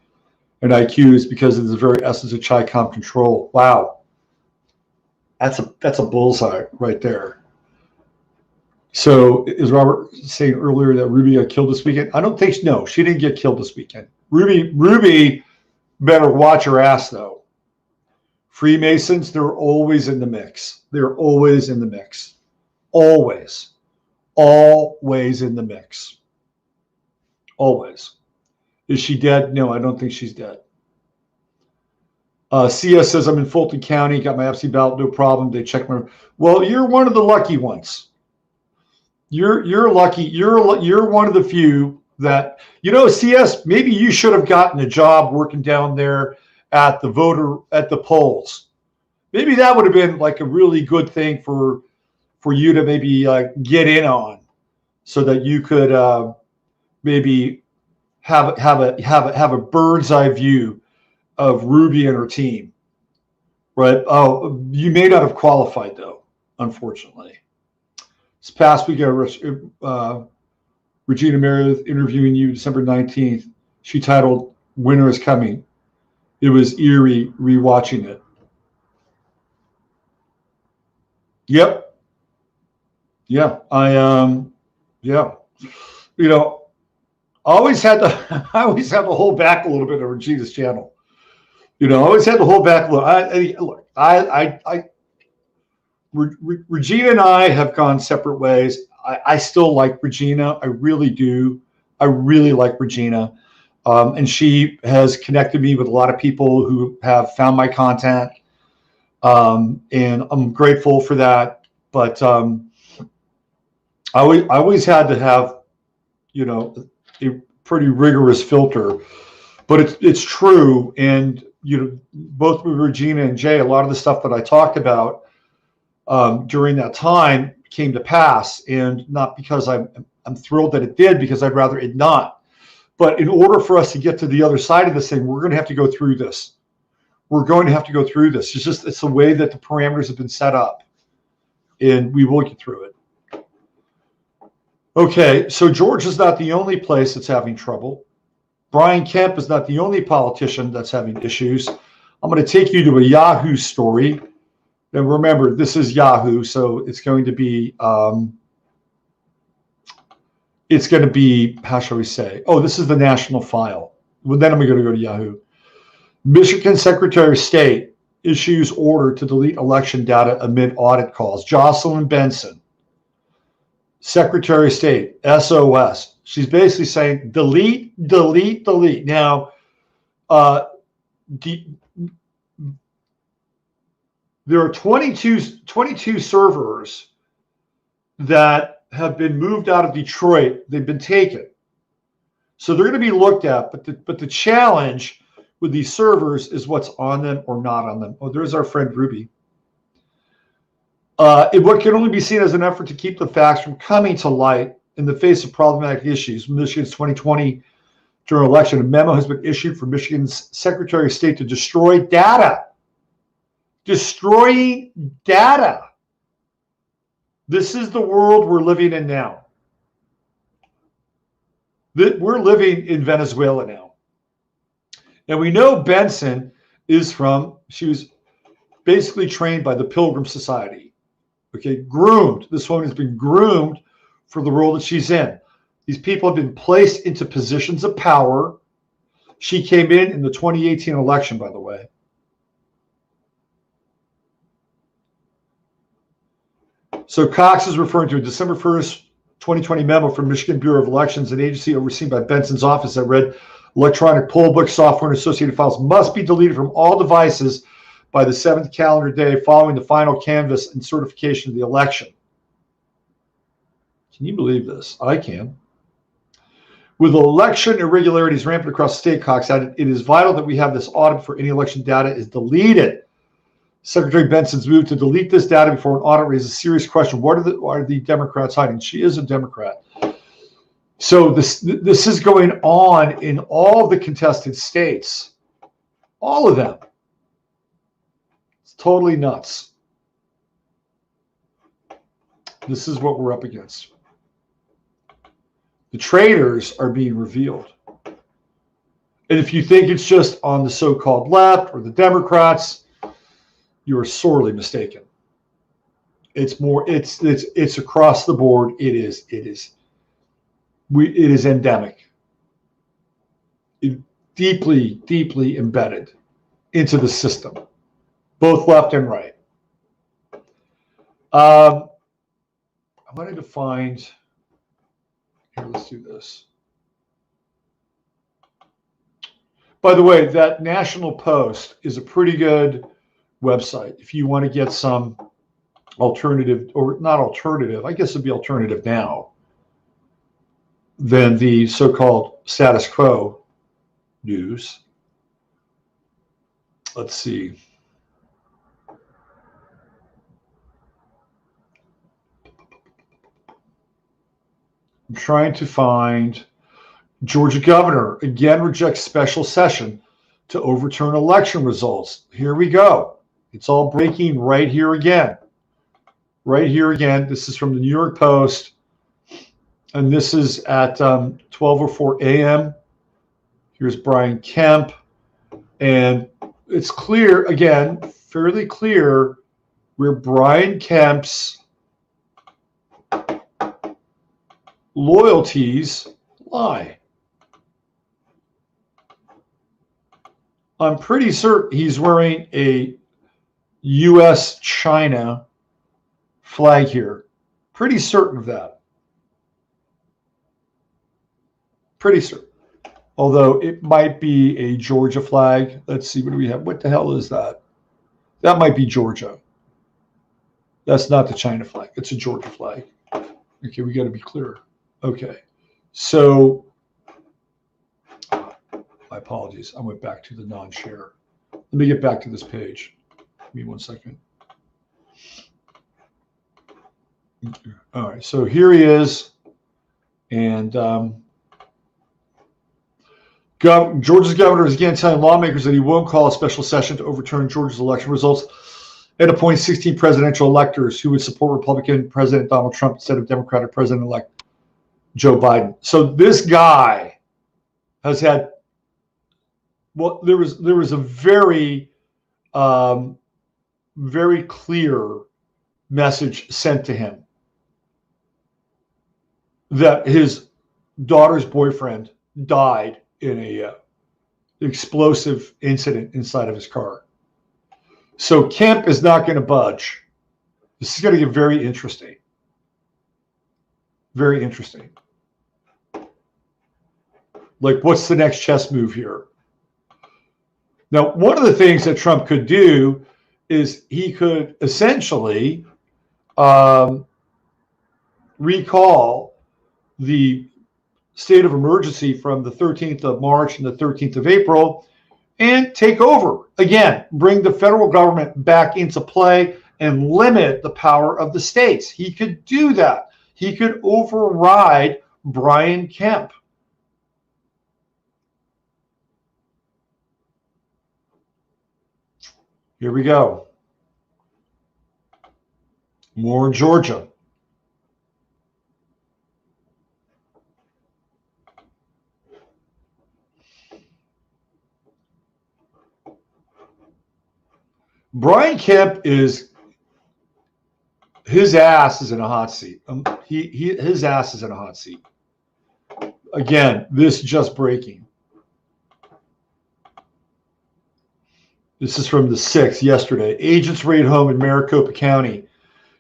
and IQ is because of the very essence of Chi-Com control. Wow. That's a bullseye right there. So is Robert saying earlier that Ruby got killed this weekend? I don't think, no, she didn't get killed this weekend. Ruby better watch her ass though. Freemasons, they're always in the mix. Always in the mix. Always in the mix. Always. Is she dead? No, I don't think she's dead. CS says, I'm in Fulton County, got my absentee ballot, no problem. They checked my. Well, you're one of the lucky ones. You're lucky. You're one of the few that, CS, maybe you should have gotten a job working down there at the polls. Maybe that would have been like a really good thing for you to maybe get in on, so that you could maybe have a bird's eye view of Ruby and her team, right? Oh, you may not have qualified though, unfortunately. This past week, Regina Meredith interviewing you December 19th. She titled "Winter is Coming." It was eerie rewatching it. Yep. Yeah, I always had to hold back a little bit on Regina's channel. I always had to hold back a little. Regina and I have gone separate ways. I still like Regina. I really do. I really like Regina. And she has connected me with a lot of people who have found my content. And I'm grateful for that. But I always had to have, you know, a pretty rigorous filter, but it's true. And, you know, both with Regina and Jay, a lot of the stuff that I talked about during that time came to pass, and not because I'm thrilled that it did, because I'd rather it not. But in order for us to get to the other side of this thing, we're going to have to go through this. We're going to have to go through this. It's the way that the parameters have been set up, and we will get through it. Okay, so Georgia's not the only place that's having trouble. Brian Kemp is not the only politician that's having issues. I'm going to take you to a Yahoo story. And remember, this is Yahoo, so it's going to be, how shall we say? Oh, this is the national file. Well, then I'm going to go to Yahoo. Michigan Secretary of State issues order to delete election data amid audit calls. Jocelyn Benson, Secretary of State, SOS. She's basically saying delete, delete, delete. Now, there are 22 servers that have been moved out of Detroit. They've been taken. So they're going to be looked at, but the challenge with these servers is what's on them or not on them. Oh, there's our friend Ruby. What can only be seen as an effort to keep the facts from coming to light in the face of problematic issues. Michigan's 2020 general election, a memo has been issued for Michigan's Secretary of State to destroy data. Destroying data. This is the world we're living in now. We're living in Venezuela now. And we know Benson she was basically trained by the Pilgrim Society. Okay, groomed. This woman has been groomed for the role that she's in. These people have been placed into positions of power. She came in the 2018 election, by the way. So Cox is referring to a December 1st, 2020 memo from Michigan Bureau of Elections, an agency overseen by Benson's office, that read, electronic poll book software and associated files must be deleted from all devices by the 7th calendar day following the final canvass and certification of the election. Can you believe this? I can. With election irregularities rampant across the state, Cox added, it is vital that we have this audit before any election data is deleted. Secretary Benson's move to delete this data before an audit raises a serious question. Why are the Democrats hiding? She is a Democrat. So this is going on in all the contested states. All of them. It's totally nuts. This is what we're up against. The traitors are being revealed. And if you think it's just on the so-called left or the Democrats, you are sorely mistaken. It's more, it's across the board. It is endemic. Deeply, deeply embedded into the system, both left and right. I wanted to find, here, let's do this. By the way, that National Post is a pretty good website if you want to get some alternative, or not alternative, I guess it'd be alternative now, than the so-called status quo news. Let's see. I'm trying to find Georgia governor again rejects special session to overturn election results. Here we go. It's all breaking right here again. Right here again. This is from the New York Post. And this is at 12:04 a.m. Here's Brian Kemp. And it's clear, again, fairly clear, where Brian Kemp's loyalties lie. I'm pretty certain he's wearing a U.S.-China flag here. Pretty certain of that. Pretty certain. Although it might be a Georgia flag. Let's see, what do we have? What the hell is that? That might be Georgia. That's not the China flag. It's a Georgia flag. Okay, we got to be clear. Okay, so my apologies. I went back to the non-share. Let me get back to this page. Give me 1 second. All right, so here he is. And Georgia's governor is again telling lawmakers that he won't call a special session to overturn Georgia's election results and appoint 16 presidential electors who would support Republican President Donald Trump instead of Democratic President-elect Joe Biden. So this guy has had, well, there was a very, very clear message sent to him that his daughter's boyfriend died in a explosive incident inside of his car. So Kemp is not going to budge. This is going to get very interesting. Very interesting. Like, what's the next chess move here? Now, one of the things that Trump could do is he could essentially recall the state of emergency from the 13th of March and the 13th of April and take over. Again, bring the federal government back into play and limit the power of the states. He could do that. He could override Brian Kemp. Here we go. More in Georgia. Brian Kemp his ass is in a hot seat. His ass is in a hot seat. Again, this just breaking. This is from the 6th, yesterday. Agents raid home in Maricopa County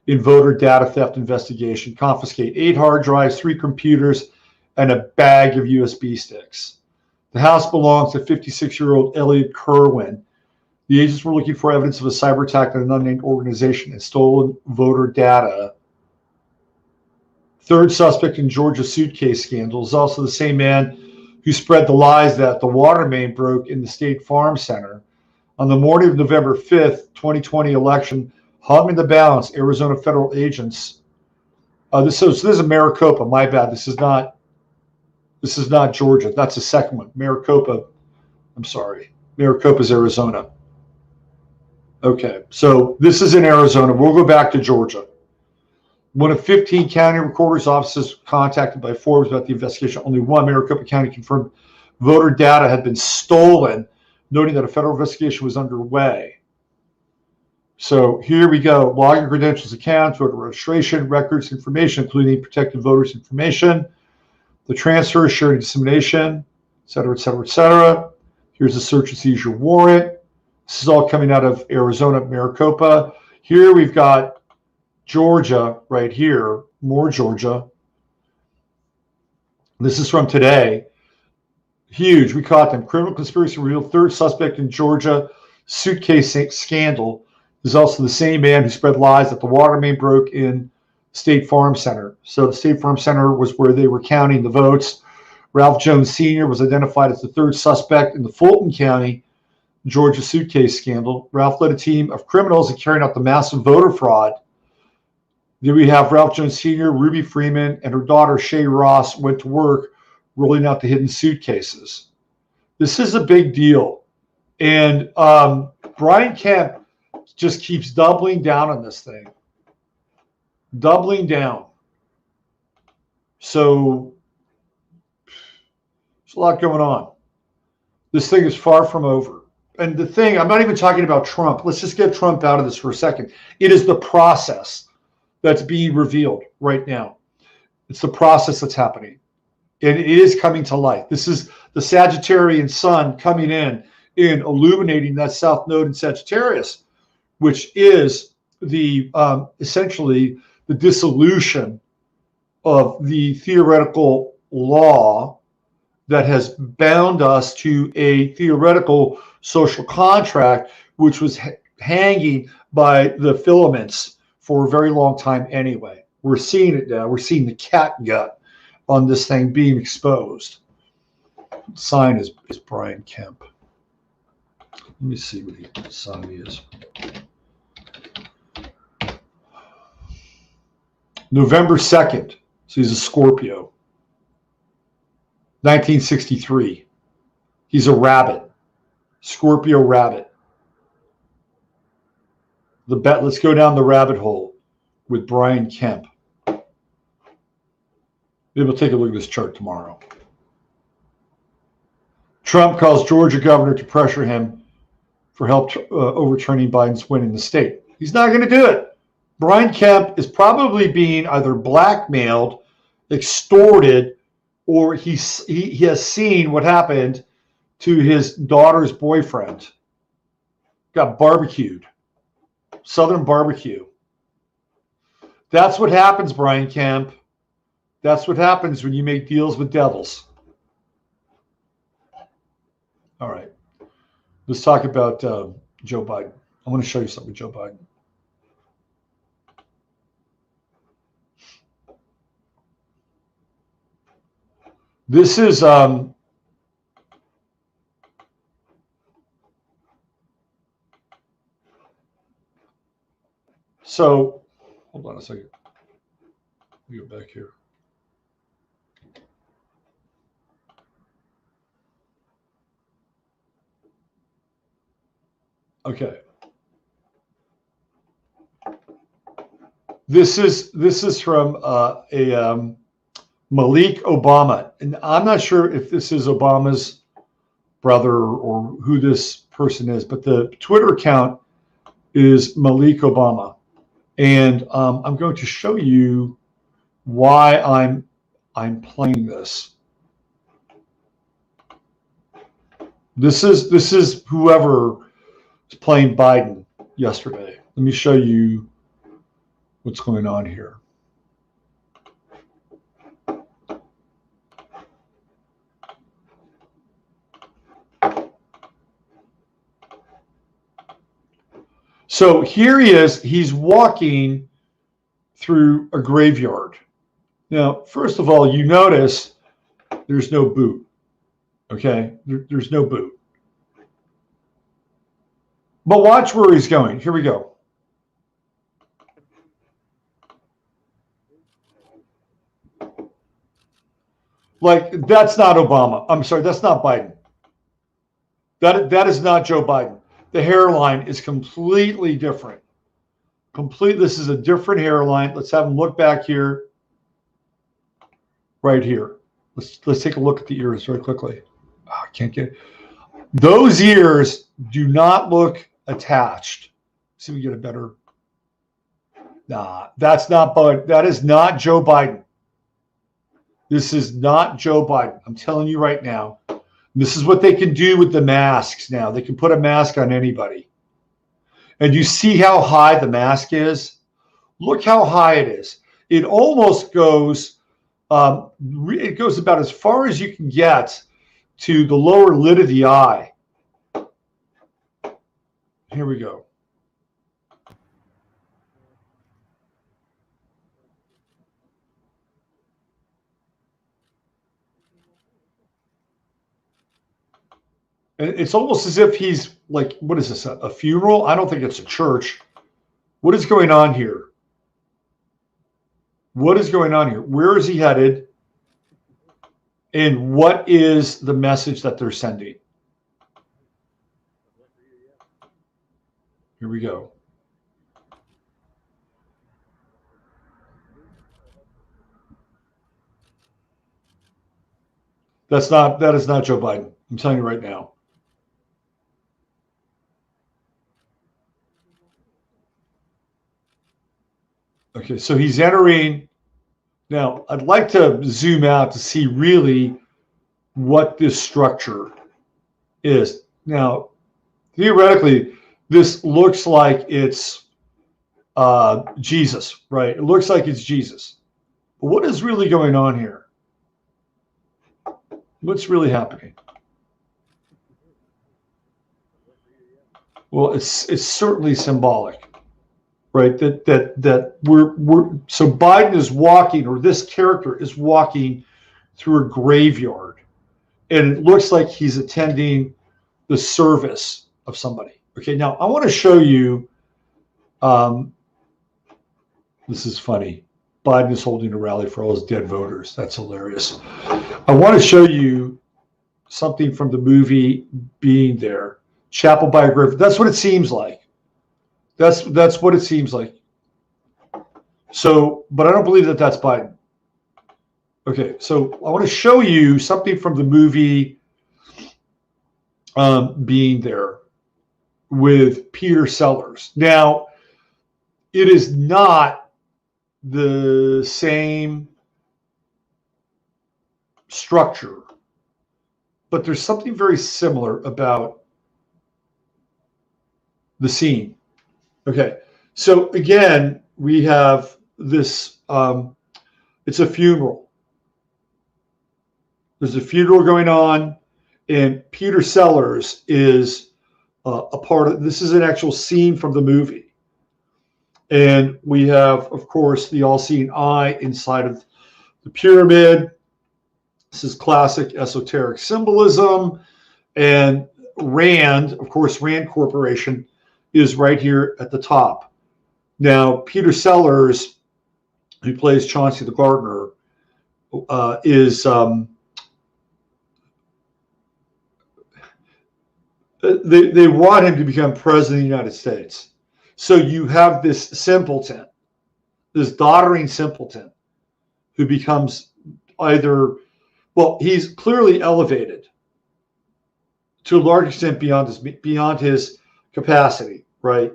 in voter data theft investigation. Confiscate 8 hard drives, 3 computers, and a bag of USB sticks. The house belongs to 56-year-old Elliot Kerwin. The agents were looking for evidence of a cyber attack on an unnamed organization and stolen voter data. Third suspect in Georgia's suitcase scandal is also the same man who spread the lies that the water main broke in the State Farm Center. On the morning of November 5th, 2020 election, hung in the balance, Arizona federal agents. This is Maricopa. My bad. This is not Georgia. That's the second one. Maricopa. I'm sorry. Maricopa's Arizona. Okay, so this is in Arizona. We'll go back to Georgia. One of 15 county recorder's offices contacted by Forbes about the investigation. Only one, Maricopa County, confirmed voter data had been stolen, noting that a federal investigation was underway. So here we go. Login credentials, accounts, voter registration, records, information, including protected voters' information, the transfer, sharing, dissemination, et cetera, et cetera, et cetera. Here's a search and seizure warrant. This is all coming out of Arizona, Maricopa. Here we've got Georgia right here, more Georgia. This is from today. Huge. We caught them. Criminal conspiracy revealed third suspect in Georgia suitcase scandal is also the same man who spread lies that the water main broke in State Farm Center. So the State Farm Center was where they were counting the votes. Ralph Jones Sr. was identified as the third suspect in the Fulton County, Georgia suitcase scandal. Ralph led a team of criminals in carrying out the massive voter fraud. Then we have Ralph Jones Sr., Ruby Freeman, and her daughter Shay Ross went to work rolling out the hidden suitcases. This is a big deal. And Brian Kemp just keeps doubling down on this thing. Doubling down. So there's a lot going on. This thing is far from over. And the thing, I'm not even talking about Trump. Let's just get Trump out of this for a second. It is the process that's being revealed right now. It's the process that's happening. And it is coming to light. This is the Sagittarian sun coming in and illuminating that south node in Sagittarius, which is the essentially the dissolution of the theoretical law that has bound us to a theoretical social contract, which was hanging by the filaments for a very long time anyway. We're seeing it now. We're seeing the cat gut on this thing being exposed. The sign is Brian Kemp. Let me see what the sign is. November 2nd. So he's a Scorpio. 1963. He's a rabbit. Scorpio rabbit. Let's go down the rabbit hole with Brian Kemp. Maybe we'll take a look at this chart tomorrow. Trump calls Georgia governor to pressure him for help overturning Biden's win in the state. He's not going to do it. Brian Kemp is probably being either blackmailed, extorted, or he has seen what happened to his daughter's boyfriend. Got barbecued. Southern barbecue. That's what happens, Brian Kemp. That's what happens when you make deals with devils. All right. Let's talk about Joe Biden. I want to show you something with Joe Biden. This is so hold on a second. Let me go back here. Okay. This is from Malik Obama, and I'm not sure if this is Obama's brother or who this person is, but the Twitter account is Malik Obama, and I'm going to show you why I'm playing this. This is whoever was playing Biden yesterday. Let me show you what's going on here. So here he is. He's walking through a graveyard. Now, first of all, you notice there's no boot. Okay? There's no boot. But watch where he's going. Here we go. Like, that's not Obama. I'm sorry, that's not Biden. That is not Joe Biden. The hairline is completely different. This is a different hairline. Let's have him look back here. Right here. Let's take a look at the ears very quickly. Oh, I can't get it. Those ears do not look attached. See if we get a better. Nah, that's not Biden. That is not Joe Biden. This is not Joe Biden. I'm telling you right now. This is what they can do with the masks now. They can put a mask on anybody. And you see how high the mask is? Look how high it is. It almost goes, it goes about as far as you can get to the lower lid of the eye. Here we go. It's almost as if he's like, what is this, a funeral? I don't think it's a church. What is going on here? What is going on here? Where is he headed? And what is the message that they're sending? Here we go. That is not Joe Biden. I'm telling you right now. Okay, so he's entering. Now, I'd like to zoom out to see really what this structure is. Now, theoretically, this looks like it's Jesus, right? It looks like it's Jesus. But what is really going on here? What's really happening? Well, it's certainly symbolic. right? That we're so Biden is walking, or this character is walking through a graveyard, and it looks like he's attending the service of somebody. Okay, now I want to show you. This is funny. Biden is holding a rally for all his dead voters. That's hilarious. I want to show you something from the movie Being There. Chapel biography. That's what it seems like. That's what it seems like. So, but I don't believe that that's Biden. Okay, so I want to show you something from the movie Being There with Peter Sellers. Now, it is not the same structure, but there's something very similar about the scene. Okay, so again, we have this, it's a funeral. There's a funeral going on, and Peter Sellers is a part of, this is an actual scene from the movie. And we have, of course, the all-seeing eye inside of the pyramid. This is classic esoteric symbolism. And Rand, of course, Rand Corporation is right here at the top. Now, Peter Sellers, who plays Chauncey the Gardener, is they want him to become president of the United States. So you have this simpleton, this doddering simpleton, who becomes either, well, he's clearly elevated to a large extent beyond his capacity, right?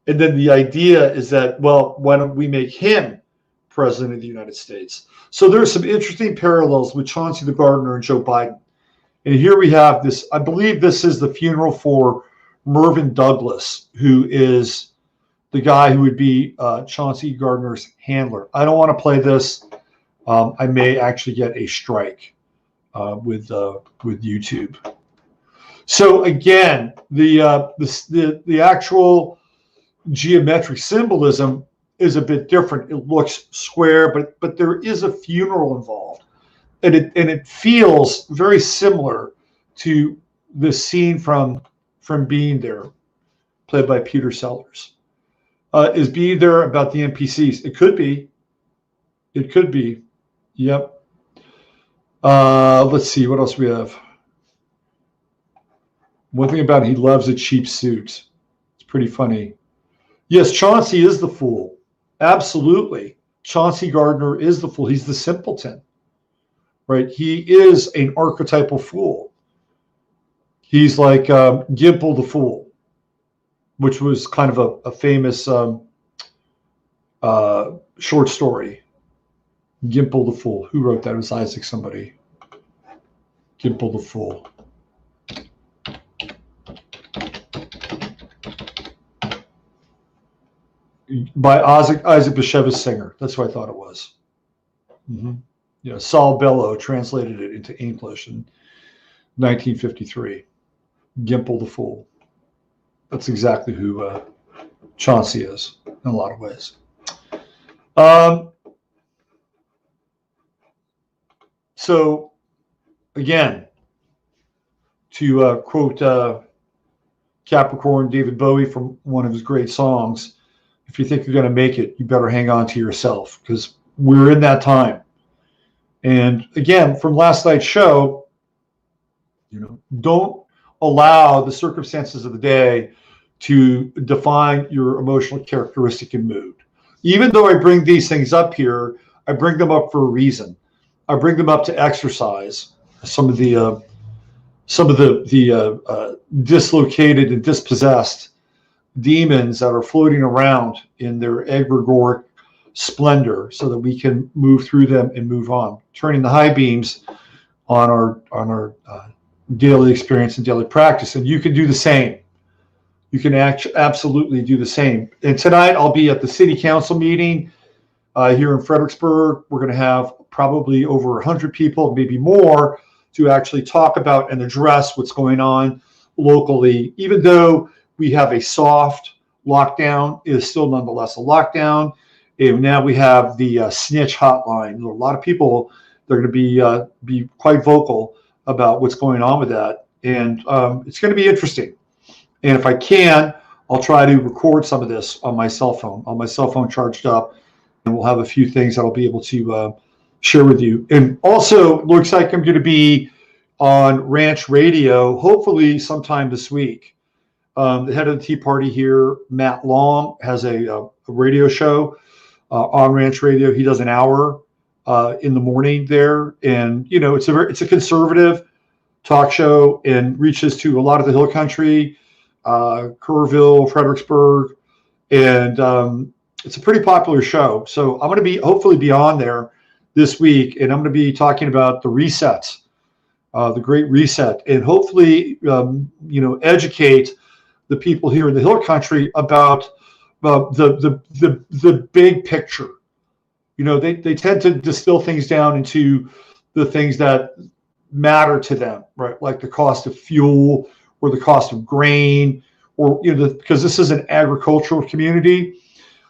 And then the idea is that, well, why don't we make him president of the United States? So there's some interesting parallels with Chauncey the Gardener and Joe Biden. And here we have this, I believe this is the funeral for Mervyn Douglas, who is the guy who would be Chauncey Gardner's handler. I don't want to play this. I may actually get a strike with YouTube. So again, the actual geometric symbolism is a bit different. It looks square, but there is a funeral involved, and it feels very similar to the scene from Being There, played by Peter Sellers. Is Being There about the NPCs? It could be. It could be. Yep. Let's see what else we have. One thing about it, he loves a cheap suit. It's pretty funny. Yes, Chauncey is the fool. Absolutely. Chauncey Gardner is the fool. He's the simpleton, right? He is an archetypal fool. He's like Gimple the Fool, which was kind of a famous short story. Gimple the Fool. Who wrote that? It was Isaac somebody. Gimple the Fool. By Isaac Bashevis Singer. That's what I thought it was. Yeah, Saul Bellow translated it into English in 1953. Gimple the Fool. That's exactly who Chauncey is in a lot of ways. So, again, to quote Capricorn David Bowie from one of his great songs, if you think you're going to make it, you better hang on to yourself, because we're in that time. And again, from last night's show, don't allow the circumstances of the day to define your emotional characteristic and mood. Even though I bring these things up here, I bring them up for a reason. I bring them up to exercise some of the dislocated and dispossessed demons that are floating around in their egregoric splendor, so that we can move through them and move on, turning the high beams on our daily experience and daily practice. And you can do the same. You can absolutely do the same. And tonight I'll be at the city council meeting here in Fredericksburg. We're going to have probably over 100 people, maybe more, to actually talk about and address what's going on locally. Even though we have a soft lockdown is still nonetheless a lockdown. And now we have the snitch hotline. There are a lot of people that are going to be quite vocal about what's going on with that. And it's going to be interesting. And if I can, I'll try to record some of this on my cell phone charged up, and we'll have a few things that I'll be able to share with you. And also, looks like I'm going to be on Ranch Radio, hopefully sometime this week. The head of the Tea Party here, Matt Long, has a radio show on Ranch Radio. He does an hour in the morning there, and you know, it's a conservative talk show and reaches to a lot of the Hill Country, Kerrville, Fredericksburg, and it's a pretty popular show. So I'm going to hopefully be on there this week, and I'm going to be talking about the resets, the Great Reset, and hopefully educate the people here in the Hill Country about the big picture. You know, they tend to distill things down into the things that matter to them, right? Like the cost of fuel or the cost of grain, or because this is an agricultural community,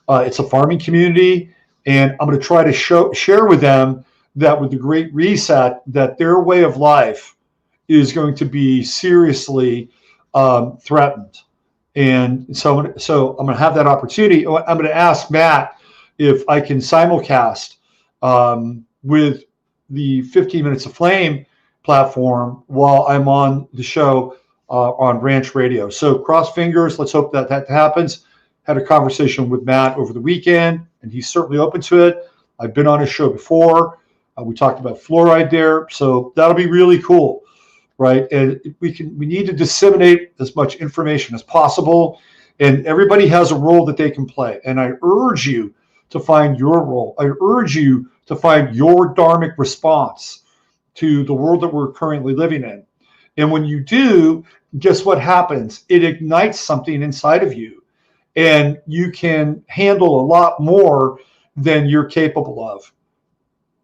it's a farming community, and I'm going to try to share with them that with the Great Reset, that their way of life is going to be seriously threatened. And so I'm going to have that opportunity. I'm going to ask Matt if I can simulcast with the 15 Minutes of Flame platform while I'm on the show on Ranch Radio. So cross fingers. Let's hope that happens. Had a conversation with Matt over the weekend, and he's certainly open to it. I've been on his show before. We talked about fluoride there, so that'll be really cool, right? And we need to disseminate as much information as possible, and everybody has a role that they can play. And I urge you to find your role. I urge you to find your dharmic response to the world that we're currently living in. And when you do, guess what happens? It ignites something inside of you, and you can handle a lot more than you're capable of.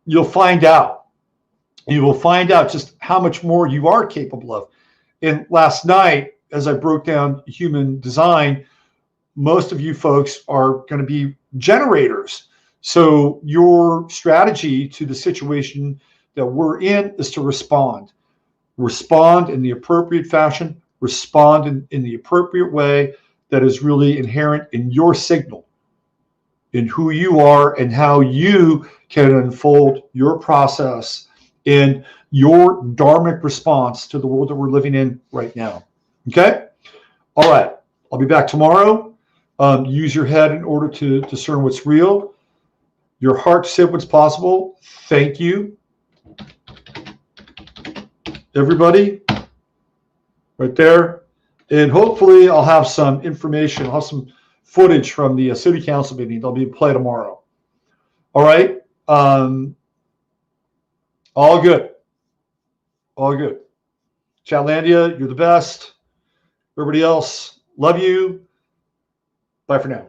You'll find out. You will find out just how much more you are capable of. And last night, as I broke down human design, most of you folks are going to be generators. So your strategy to the situation that we're in is to respond. Respond in the appropriate fashion. Respond in the appropriate way that is really inherent in your signal, in who you are and how you can unfold your process in your dharmic response to the world that we're living in right now. Okay? All right. I'll be back tomorrow. Use your head in order to discern what's real. Your heart to say what's possible. Thank you, everybody, right there. And hopefully I'll have some information. I'll have some footage from the city council meeting. They'll be play tomorrow. All right. All good. All good. Chatlandia, you're the best. Everybody else, love you. Bye for now.